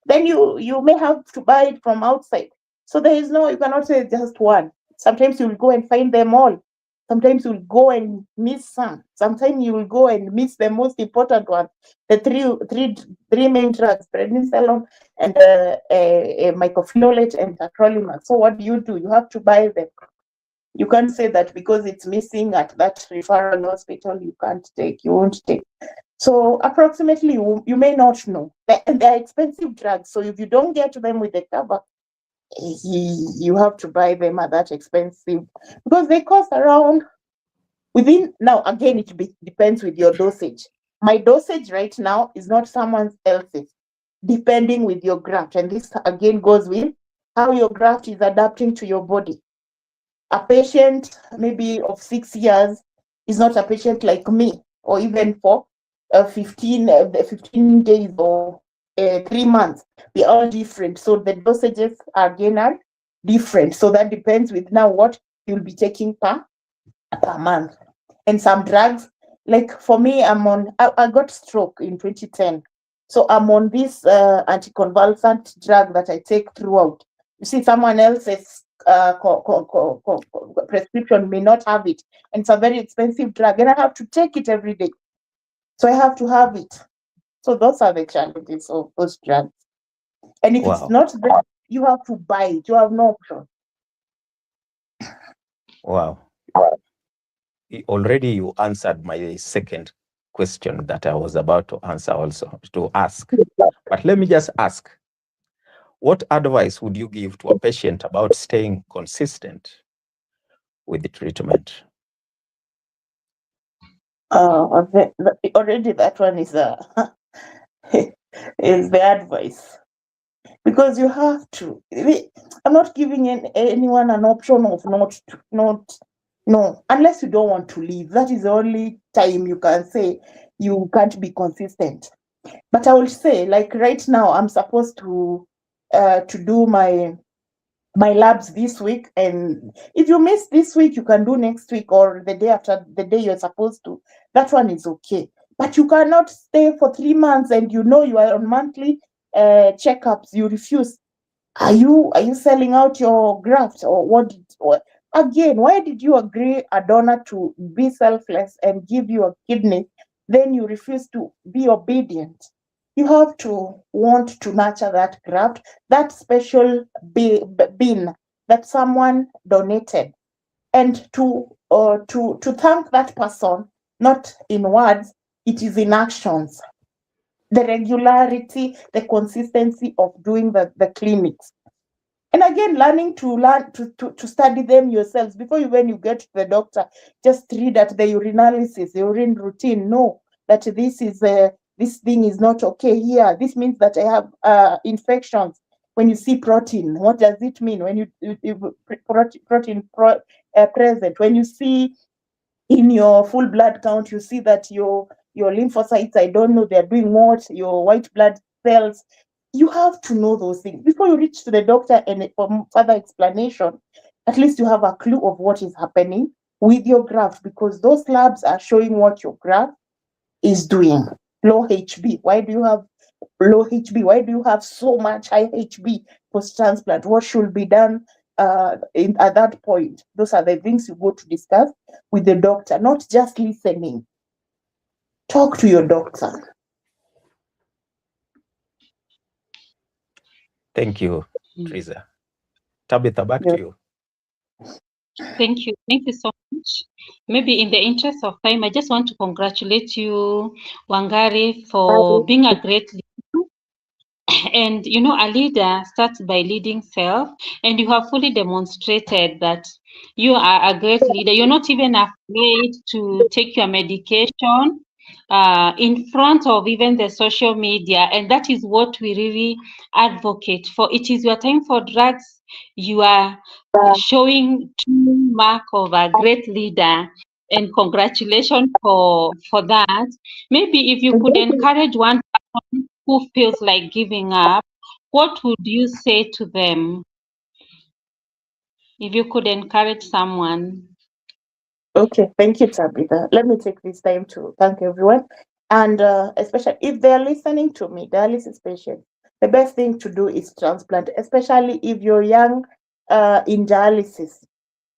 then you may have to buy it from outside. So there is no, you cannot say just one. Sometimes you'll go and find them all. Sometimes you'll go and miss some. Sometimes you will go and miss the most important one, the three main drugs, prednisolone and mycophenolate and tacrolimus. So what do? You have to buy them. You can't say that because it's missing at that referral hospital, you won't take. So approximately, you may not know. They're expensive drugs. So if you don't get them with the cover, you have to buy them at that expensive, because they cost around now again, it depends with your dosage. My dosage right now is not someone else's, depending with your graft. And this again goes with how your graft is adapting to your body. A patient maybe of 6 years is not a patient like me, or even for 15 days or 3 months. We're all different. So the dosages again are different. So that depends with now what you'll be taking per month. And some drugs, like for me, I got stroke in 2010. So I'm on this anticonvulsant drug that I take throughout. You see, someone else's prescription may not have it, and it's a very expensive drug, and I have to take it every day. So I have to have it. So those are the challenges of those drugs. And if it's not there, you have to buy it. You have no option. Wow. Already you answered my second question that I was about to ask. But let me just ask, what advice would you give to a patient about staying consistent with the treatment? Already that one is is the advice, because you have to. I'm not giving anyone an option of no, unless you don't want to leave. That is the only time you can say you can't be consistent. But I will say, like right now, I'm supposed to do my labs this week, and if you miss this week, you can do next week or the day after the day you're supposed to. That one is okay. But you cannot stay for 3 months and you are on monthly checkups. You refuse. Are you selling out your graft, or what? Again, why did you agree a donor to be selfless and give you a kidney, then you refuse to be obedient? You have to want to nurture that graft, that special bin that someone donated, and to thank that person, not in words, it is in actions. The regularity, the consistency of doing the clinics. And again, learning to study them yourselves before when you get to the doctor. Just read at the urinalysis, the urine routine. Know that this is this thing is not okay here. This means that I have infections. When you see protein, what does it mean? When you protein present, when you see in your full blood count, you see that your lymphocytes, I don't know, they're doing what, your white blood cells. You have to know those things before you reach to the doctor and for further explanation. At least you have a clue of what is happening with your graft, because those labs are showing what your graft is doing. Low HB. Why do you have low HB? Why do you have so much high HB post-transplant? What should be done at that point? Those are the things you go to discuss with the doctor, not just listening. Talk to your doctor. Thank you, Trizah. Tabitha, back to you. Thank you. Thank you so much. Maybe in the interest of time, I just want to congratulate you, Wangare, for being a great leader. And, you know, a leader starts by leading self, and you have fully demonstrated that you are a great leader. You're not even afraid to take your medication in front of even the social media. And that is what we really advocate for. It is your time for drugs. You are showing true mark of a great leader, and congratulations for that. Maybe if you could encourage one person who feels like giving up, what would you say to them? If you could encourage someone. Okay, thank you, Tabitha. Let me take this time to thank everyone, and especially if they're listening to me, dialysis patients. The best thing to do is transplant, especially if you're young in dialysis.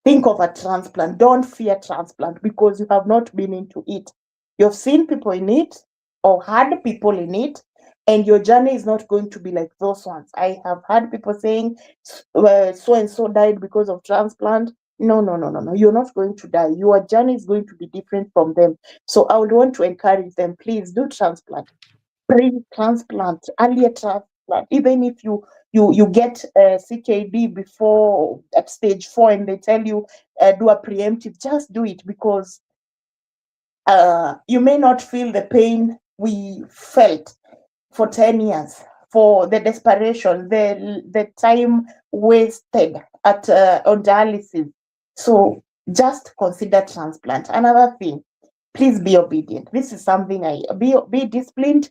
Think of a transplant. Don't fear transplant because you have not been into it. You've seen people in it or had people in it, and your journey is not going to be like those ones. I have had people saying so and so died because of transplant. No. You're not going to die. Your journey is going to be different from them. So I would want to encourage them, please do transplant. Pre-transplant, earlier transplant, even if you get CKD before at stage 4 and they tell you do a preemptive, just do it, because you may not feel the pain we felt for 10 years, for the desperation, the time wasted at on dialysis. So just consider transplant. Another thing, please be obedient. This is something be disciplined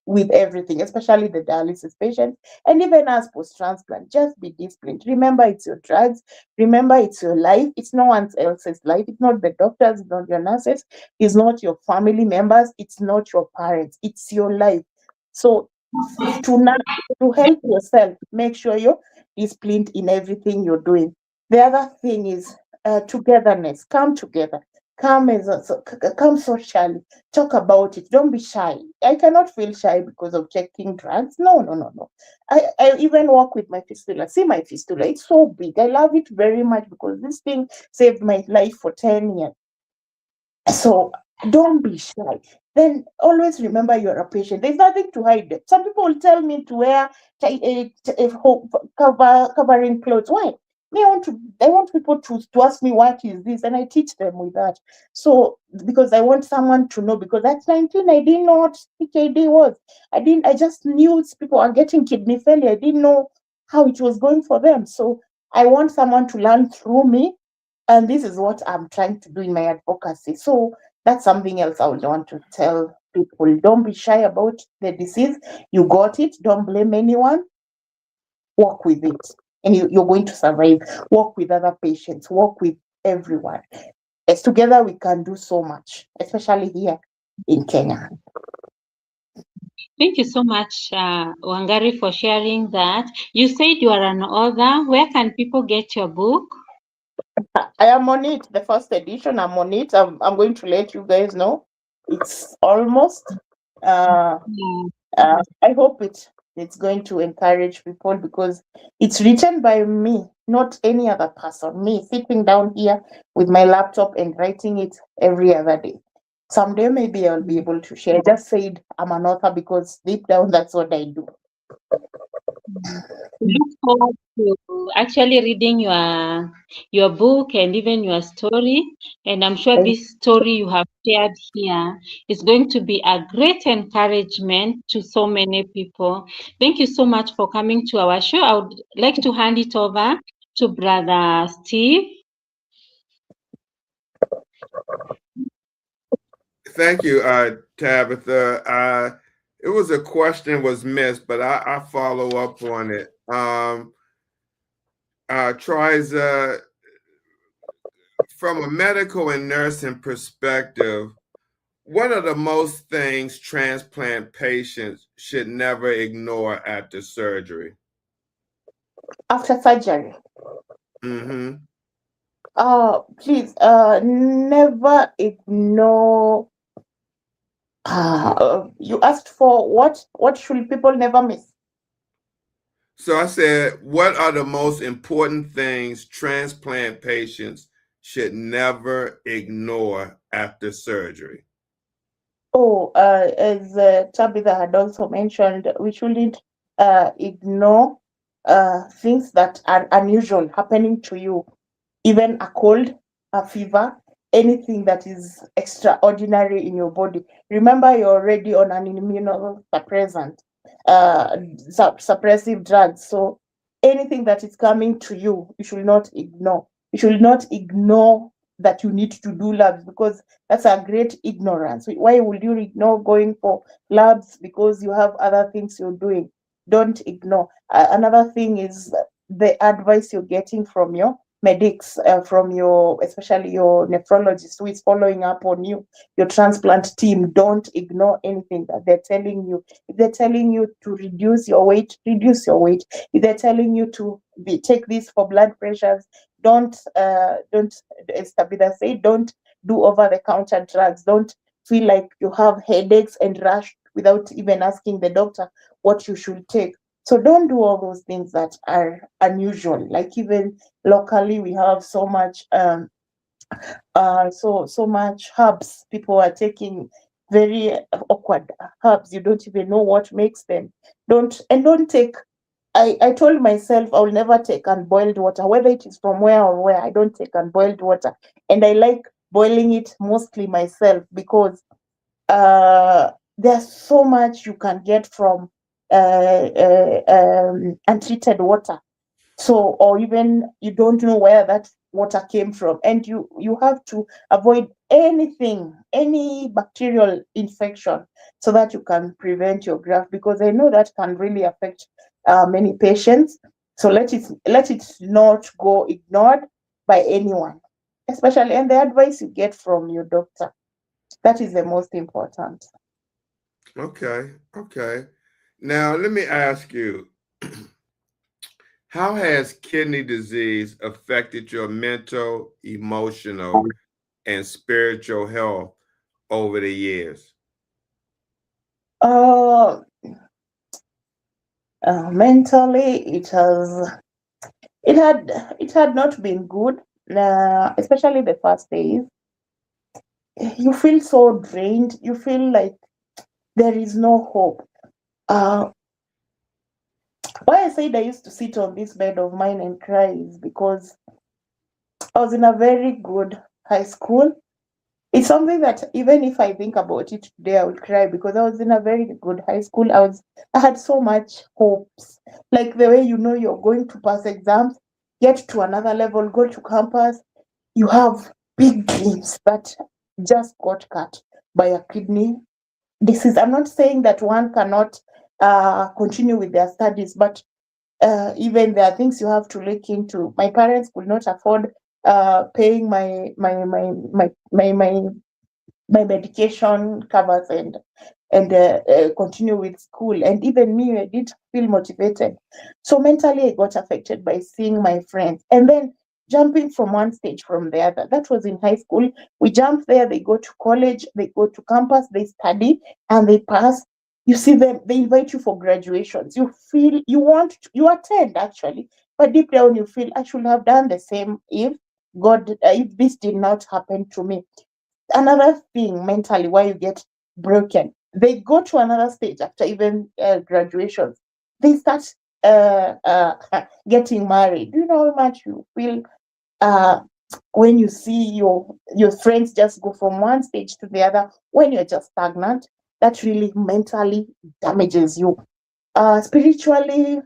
with everything, especially the dialysis patients, and even us post-transplant. Just be disciplined. Remember, it's your drugs. Remember, it's your life. It's no one else's life. It's not the doctors, it's not your nurses, it's not your family members, it's not your parents. It's your life. So to help yourself, make sure you're disciplined in everything you're doing. The other thing is togetherness. Come together. Come come socially. Talk about it. Don't be shy. I cannot feel shy because of checking drugs. No. I even work with my fistula. See my fistula. It's so big. I love it very much because this thing saved my life for 10 years. So don't be shy. Then always remember you're a patient. There's nothing to hide. Some people will tell me to wear covering clothes. Why? I want people to ask me what is this, and I teach them with that. So because I want someone to know, because at 19 I didn't know what CKD was. I just knew people are getting kidney failure. I didn't know how it was going for them. So I want someone to learn through me, and this is what I'm trying to do in my advocacy. So that's something else I would want to tell people. Don't be shy about the disease. You got it. Don't blame anyone. Work with it. And you're going to survive. Work with other patients. Work with everyone. As together we can do so much, especially here in Kenya. Thank you so much, Wangare, for sharing that. You said you are an author. Where can people get your book? I am on it. The first edition, I'm on it. I'm going to let you guys know. It's almost. I hope it's going to encourage people, because it's written by me, not any other person. Me sitting down here with my laptop and writing it every other day. Someday maybe I'll be able to share. I just said I'm an author because deep down that's what I do. look forward to actually reading your book and even your story. And I'm sure this story you have shared here is going to be a great encouragement to so many people. Thank you so much for coming to our show. I would like to hand it over to Brother Steve. Thank you, Tabitha. It was a question was missed, but I follow up on it. Trizah, from a medical and nursing perspective, what are the most things transplant patients should never ignore after surgery? After surgery? Mm-hmm. Please, never ignore. You asked for what should people never miss? So I said, what are the most important things transplant patients should never ignore after surgery? Oh, as Tabitha had also mentioned, we shouldn't ignore things that are unusual happening to you, even a cold, a fever, anything that is extraordinary in your body. Remember, you're already on an immunosuppressant, suppressive drugs. So anything that is coming to you, you should not ignore. You should not ignore that you need to do labs, because that's a great ignorance. Why would you ignore going for labs because you have other things you're doing? Don't ignore. Another thing is the advice you're getting from your medics, from your, especially your nephrologist who is following up on you, your transplant team. Don't ignore anything that they're telling you. If they're telling you to reduce your weight, reduce your weight. If they're telling you to take this for blood pressures, don't, as Tabitha said, don't do over-the-counter drugs. Don't feel like you have headaches and rush without even asking the doctor what you should take. So don't do all those things that are unusual. Like even locally, we have so much, so much herbs. People are taking very awkward herbs. You don't even know what makes them. Don't take. I told myself I will never take unboiled water, whether it is from where or where. I don't take unboiled water, and I like boiling it mostly myself, because there's so much you can get from untreated water. So, or even you don't know where that water came from, and you have to avoid anything, any bacterial infection, so that you can prevent your graft, because I know that can really affect many patients. So let it not go ignored by anyone, especially, and the advice you get from your doctor. That is the most important. Okay. Now let me ask you, how has kidney disease affected your mental, emotional, and spiritual health over the years? Mentally, it had not been good, especially the first days. You feel so drained. You feel like there is no hope. Why I said I used to sit on this bed of mine and cry is because I was in a very good high school. It's something that even if I think about it today, I would cry, because I was in a very good high school. I had so much hopes. Like the way you're going to pass exams, get to another level, go to campus, you have big dreams that just got cut by a kidney disease. I'm not saying that one cannot continue with their studies, but even there are things you have to look into. My parents could not afford paying my medication covers and continue with school. And even me, I didn't feel motivated. So mentally, I got affected by seeing my friends, and then jumping from one stage from the other. That was in high school. We jump there, they go to college, they go to campus, they study, and they pass. You see them, they invite you for graduations. You feel you attend actually, but deep down you feel I should have done the same if this did not happen to me. Another thing mentally why you get broken, they go to another stage after even graduations. They start getting married. Do you know how much you feel when you see your friends just go from one stage to the other when you're just stagnant? That really mentally damages you. Spiritually,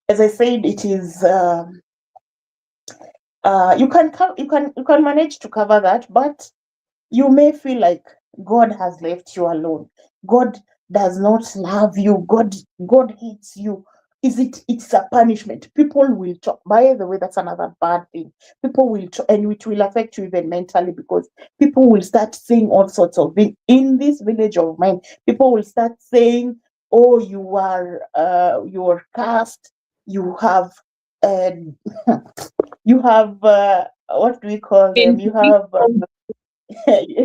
as I said, it is you can manage to cover that, but you may feel like God has left you alone. God does not love you. God hates you. It's a punishment. People will talk. By the way, that's another bad thing. People will talk, and it will affect you even mentally, because people will start saying all sorts of things. In this village of mine, people will start saying, oh, you're cursed, you have you have what do we call them? You have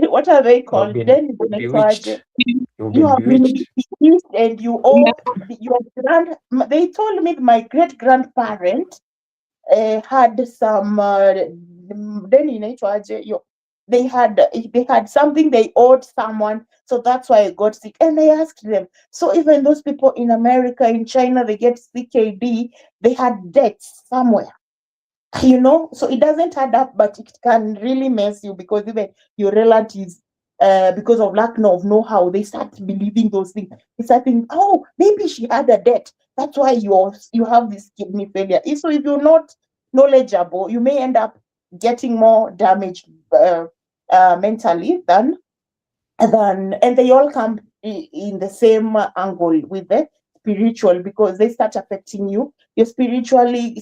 what are they called? Then bewitched. You've you been have been bewitched. bewitched, and you owe your they told me my great grandparent had some then they had something they owed someone, so that's why I got sick. And I asked them, so even those people in America, in China, they get CKD, they had debts somewhere, so it doesn't add up, but it can really mess you, because even your relatives, because of lack of know-how, they start believing those things. They start thinking, oh, maybe she had a debt, that's why you have this kidney failure. So if you're not knowledgeable, you may end up getting more damaged mentally and they all come in the same angle with the spiritual, because they start affecting you. Your spiritually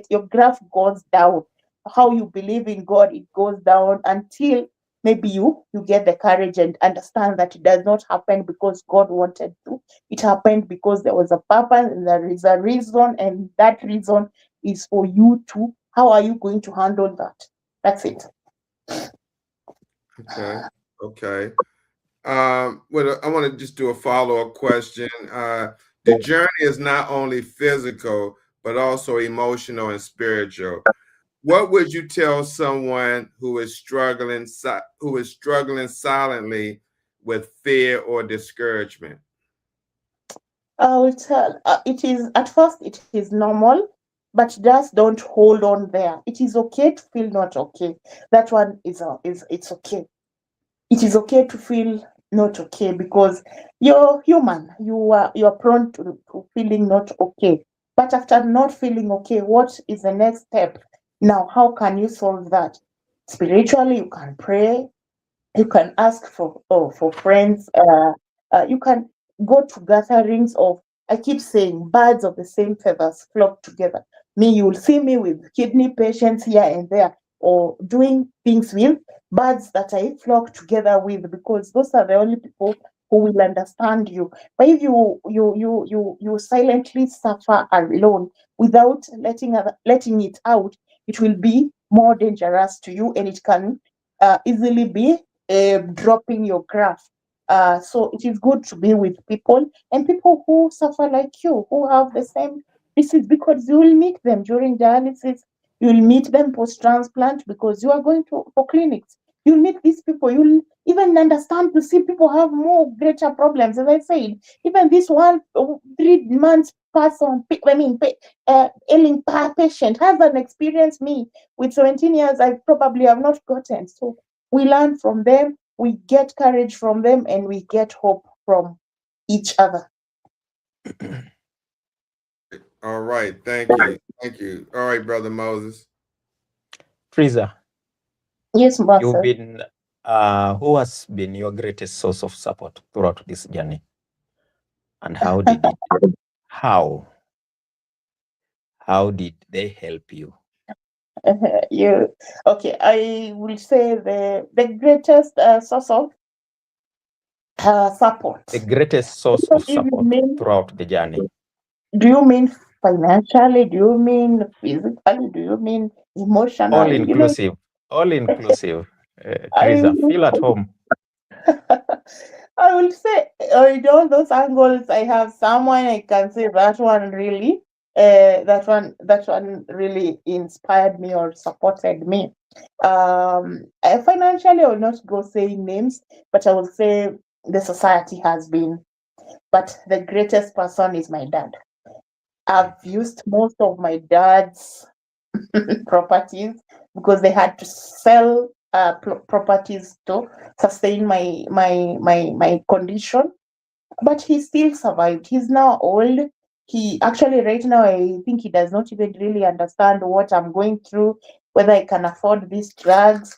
your graph goes down. How you believe in God, it goes down until maybe you get the courage and understand that it does not happen because God wanted to. It happened because there was a purpose and there is a reason, and that reason is for you to. How are you going to handle that? That's it. Okay. Well, I want to just do a follow-up question. The journey is not only physical, but also emotional and spiritual. What would you tell someone who is struggling silently with fear or discouragement? I will tell. It is at first it is normal, but just don't hold on there. It is okay to feel not okay. That one is it's okay. It is okay to feel not okay, because you're human. You're prone to feeling not okay. But after not feeling okay, what is the next step? Now, how can you solve that? Spiritually, you can pray. You can ask for friends. You can go to gatherings of, I keep saying, birds of the same feathers flock together. You will see me with kidney patients here and there, or doing things with birds that I flock together with, because those are the only people who will understand you. But if you silently suffer alone without letting it out, it will be more dangerous to you, and it can easily be dropping your graph. So it is good to be with people, and people who suffer like you, who have the same disease, because you will meet them during dialysis, you will meet them post-transplant, because you are going for clinics. You'll meet these people, you'll even understand to see people have more greater problems. As I said, even this 3 months person, ailing patient has an experience me with 17 years I probably have not gotten. So we learn from them, we get courage from them, and we get hope from each other. All right. Thank you. All right, Brother Moses. Trizah. Yes, Master. You've been, who has been your greatest source of support throughout this journey? And how did it, how did they help you? Okay, I will say the greatest source of support. The greatest source of support throughout the journey. Do you mean financially? Do you mean physically? Do you mean emotionally? All inclusive. All inclusive. Trizah, feel at home. I will say, in all those angles, I have someone I can say that one really, that one really inspired me or supported me. Financially, I will not go saying names, but I will say the society has been but the greatest person is my dad. I've used most of my dad's properties because they had to sell properties to sustain my condition. But he still survived. He's now old. He actually, right now, I think he does not even really understand what I'm going through, whether I can afford these drugs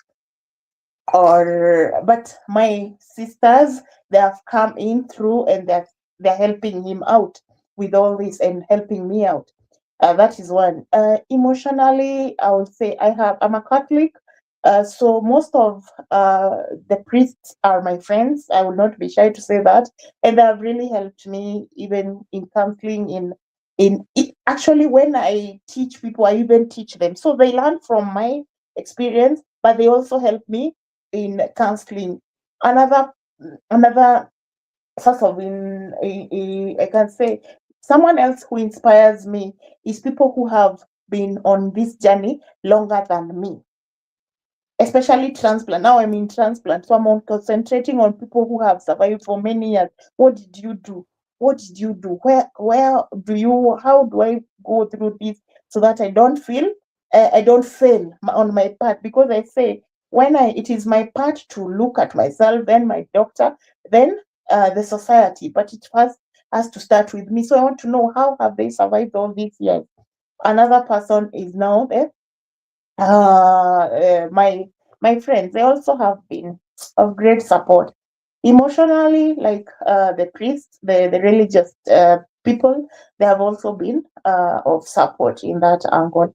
but my sisters, they have come in through and they're helping him out with all this and helping me out. That is one. Emotionally, I would say I'm a Catholic, so most of the priests are my friends. I will not be shy to say that, and they have really helped me even in counseling. In it, actually, when I teach people, I even teach them, so they learn from my experience, but they also help me in counseling. Another sort of I can say someone else who inspires me is people who have been on this journey longer than me, especially transplant. Now I'm in transplant, so I'm concentrating on people who have survived for many years. What did you do? What did you do? How do I go through this so that I don't fail on my part? Because I say it is my part to look at myself, then my doctor, then the society, but it first has to start with me. So I want to know, how have they survived all these years? Another person is now there. My friends, they also have been of great support emotionally, like the priests, the religious people. They have also been of support in that angle.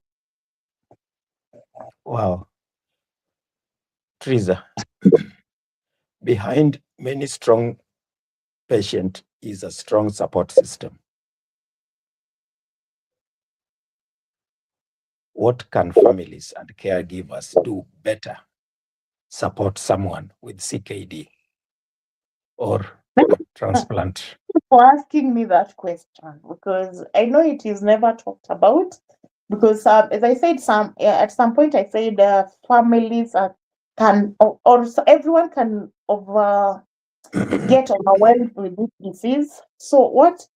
Wow. Trizah, behind many strong patient is a strong support system. What can families and caregivers do better support someone with CKD or transplant? For asking me that question, because I know it is never talked about. Because as I said, at some point I said families can or everyone can get overwhelmed with this disease. So what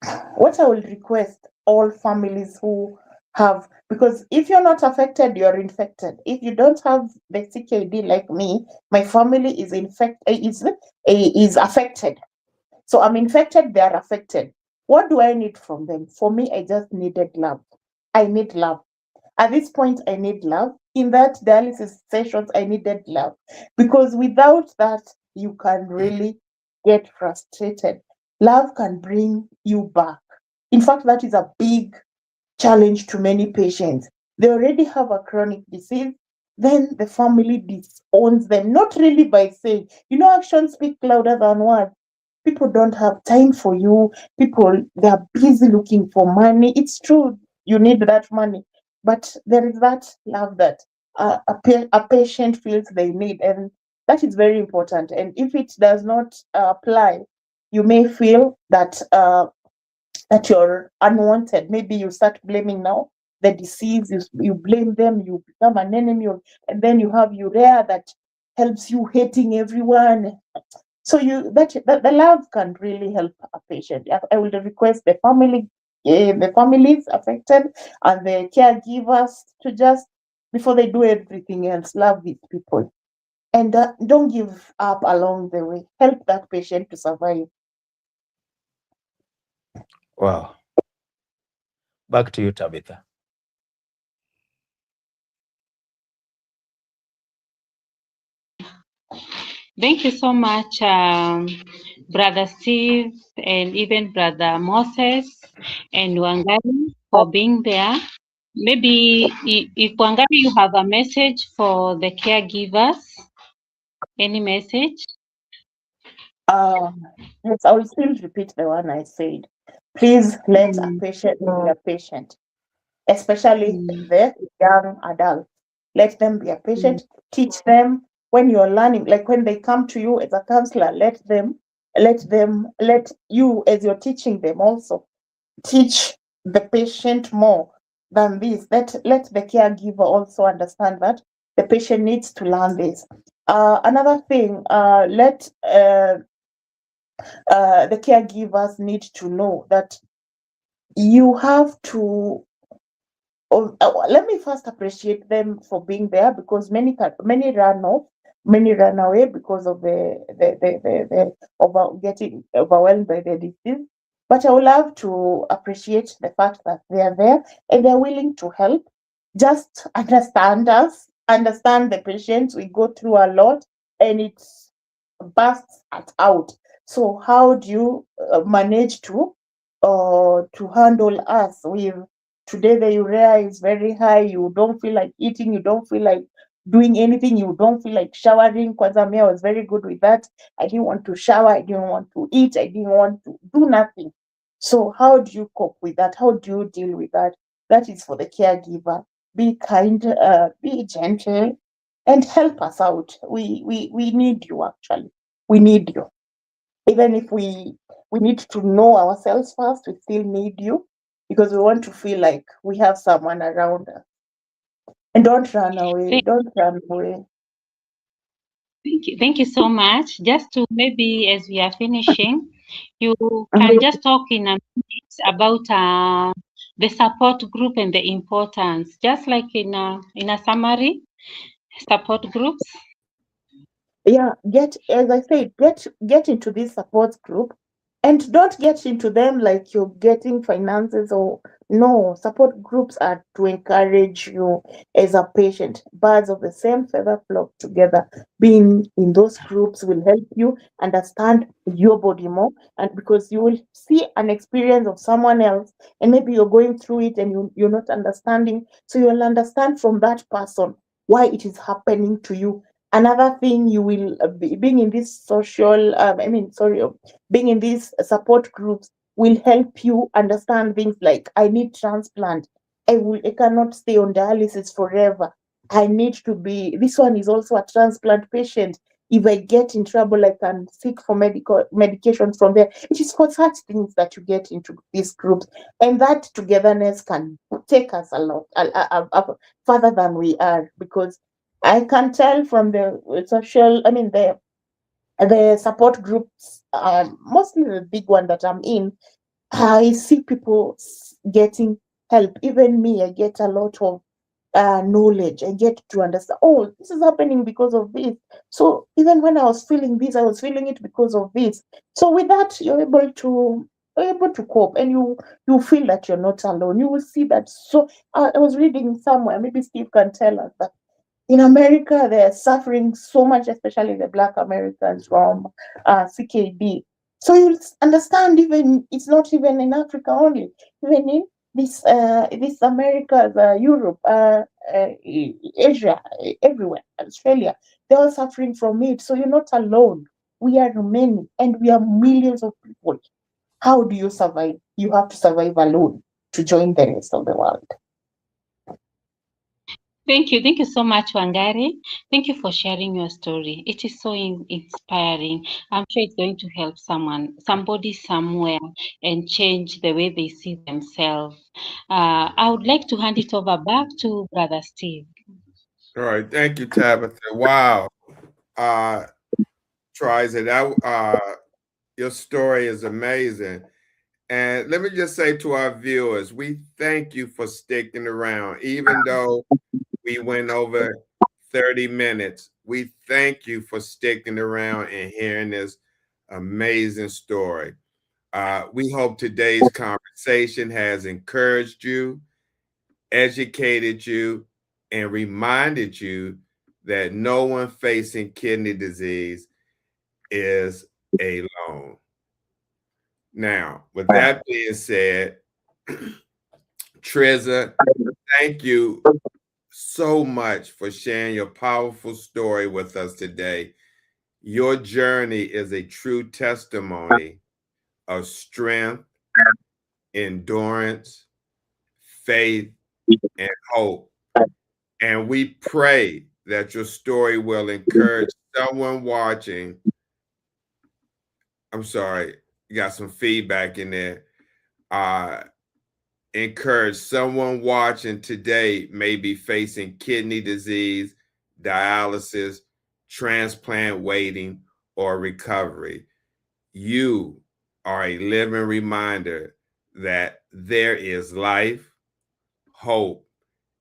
I will request all families who have, because if you're not affected, you're infected. If you don't have the CKD like me, my family is affected. So I'm infected, they are affected. What do I need from them? For me, I just needed love. I need love. At this point, I need love. In that dialysis sessions, I needed love. Because without that, you can really get frustrated. Love can bring you back. In fact, that is a big challenge to many patients. They already have a chronic disease, then the family disowns them, not really by saying, actions speak louder than words. People don't have time for you. People, they are busy looking for money. It's true, you need that money. But there is that love that a patient feels they need. And that is very important. And if it does not apply, you may feel that you're unwanted. Maybe you start blaming now the disease, you blame them, you become an enemy, and then you have urea that helps you hating everyone. So the love can really help a patient. I will request the families affected and the caregivers to just, before they do everything else, love these people. And don't give up along the way. Help that patient to survive. Wow. Back to you, Tabitha. Thank you so much, Brother Steve, and even Brother Moses and Wangare for being there. Maybe if Wangare, you have a message for the caregivers, any message? Yes, I will still repeat the one I said. Please let a patient be a patient, especially the young adults. Let them be a patient. Teach them when you're learning, like when they come to you as a counselor, let you, as you're teaching them, also teach the patient more than this. Let the caregiver also understand that the patient needs to learn this. Another thing, let the caregivers need to know that you have to. Let me first appreciate them for being there, because many run off, many run away because of the getting overwhelmed by the disease. But I would love to appreciate the fact that they are there and they're willing to help. Just understand us, understand the patients. We go through a lot and it's bursts out. So how do you manage to handle us with today the urea is very high, you don't feel like eating, you don't feel like doing anything, you don't feel like showering. Kwanzaa me, I was very good with that. I didn't want to shower, I didn't want to eat, I didn't want to do nothing. So how do you cope with that? How do you deal with that? That is for the caregiver. Be kind, be gentle, and help us out. We need you, actually. We need you. Even if we need to know ourselves first, we still need you, because we want to feel like we have someone around us. And don't run away. Don't run away. Thank you so much. Just to maybe as we are finishing, you can just talk in a minute about the support group and the importance, just like in a summary, support groups. Yeah, as I said, get into this support group, and don't get into them like you're getting finances or no. Support groups are to encourage you as a patient. Birds of the same feather flock together. Being in those groups will help you understand your body more, and because you will see an experience of someone else, and maybe you're going through it and you're not understanding, so you'll understand from that person why it is happening to you. Another thing, you will being in this social being in these support groups will help you understand things like, I need transplant, I cannot stay on dialysis forever, I need to be, this one is also a transplant patient, if I get in trouble I can seek for medication from there. It is for such things that you get into these groups, and that togetherness can take us a lot further than we are, because I can tell from the the support groups, mostly the big one that I'm in, I see people getting help. Even me, I get a lot of knowledge. I get to understand, oh, this is happening because of this. So even when I was feeling this, I was feeling it because of this. So with that, you're able to cope, and you feel that you're not alone. You will see that. So I was reading somewhere, maybe Steve can tell us that in America, they're suffering so much, especially the Black Americans from CKD. So you understand, even it's not even in Africa only, even in this America, Europe, Asia, everywhere, Australia, they're all suffering from it. So you're not alone. We are many, and we are millions of people. How do you survive? You have to survive alone to join the rest of the world. Thank you so much, Wangare. Thank you for sharing your story. It is so inspiring. I'm sure it's going to help somebody somewhere, and change the way they see themselves. I would like to hand it over back to Brother Steve. All right, thank you, Tabitha. Wow, Trizah, your story is amazing. And let me just say to our viewers, we thank you for sticking around, even though we went over 30 minutes. We thank you for sticking around and hearing this amazing story. We hope today's conversation has encouraged you, educated you, and reminded you that no one facing kidney disease is alone. Now, with that being said, Trizah, thank you so much for sharing your powerful story with us today. Your journey is a true testimony of strength, endurance, faith, and hope. And we pray that your story will encourage someone watching. I'm sorry, you got some feedback in there. Encourage someone watching today may be facing kidney disease, dialysis, transplant waiting, or recovery. you are a living reminder that there is life, hope,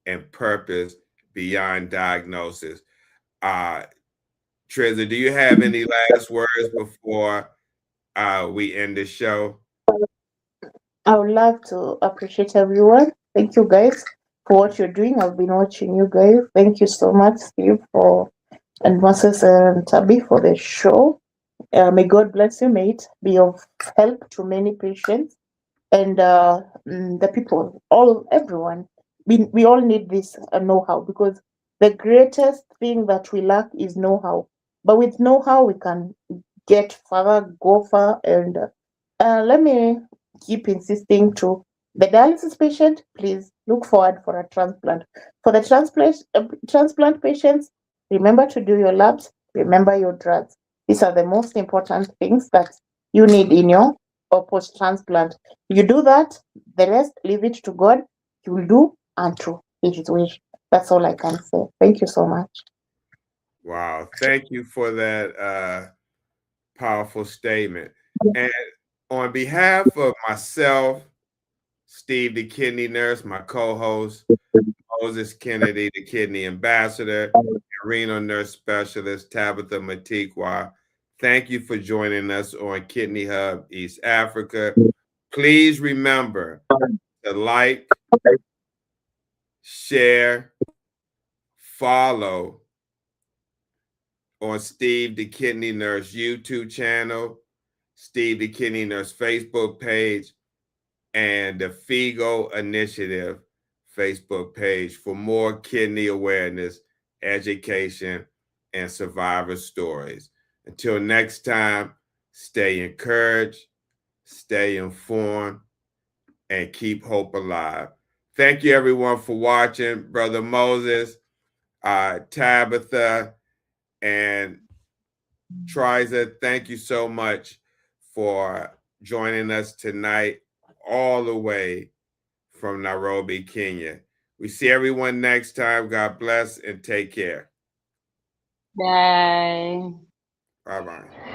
and purpose beyond diagnosis. Trizah, do you have any last words before we end the show? I would love to appreciate everyone. Thank you guys for what you're doing. I've been watching you guys. Thank you so much, Steve, and Moses and Tabi for the show. May God bless you. May it be of help to many patients and the people, everyone. We all need this know-how, because the greatest thing that we lack is know-how. But with know-how, we can get further, go far, and let me keep insisting to the dialysis patient, please look forward for a transplant. For the transplant patients, remember to do your labs, remember your drugs. These are the most important things that you need in your or post-transplant. You do that, the rest, leave it to God. He will do unto his wish. That's all I can say. Thank you so much. Wow. Thank you for that powerful statement. And on behalf of myself, Steve the Kidney Nurse, my co-host, Moses Kennedy, the Kidney Ambassador, and Renal Nurse Specialist, Tabitha Matekwa, thank you for joining us on Kidney Hub East Africa. Please remember to like, share, follow on Steve the Kidney Nurse YouTube channel, Steve the Kidney Nurse Facebook page, and the FIGO Initiative Facebook page for more kidney awareness, education, and survivor stories. Until next time, stay encouraged, stay informed, and keep hope alive. Thank you, everyone, for watching. Brother Moses, Tabitha, and Trizah, thank you so much for joining us tonight, all the way from Nairobi, Kenya. We see everyone next time. God bless and take care. Bye. Bye-bye.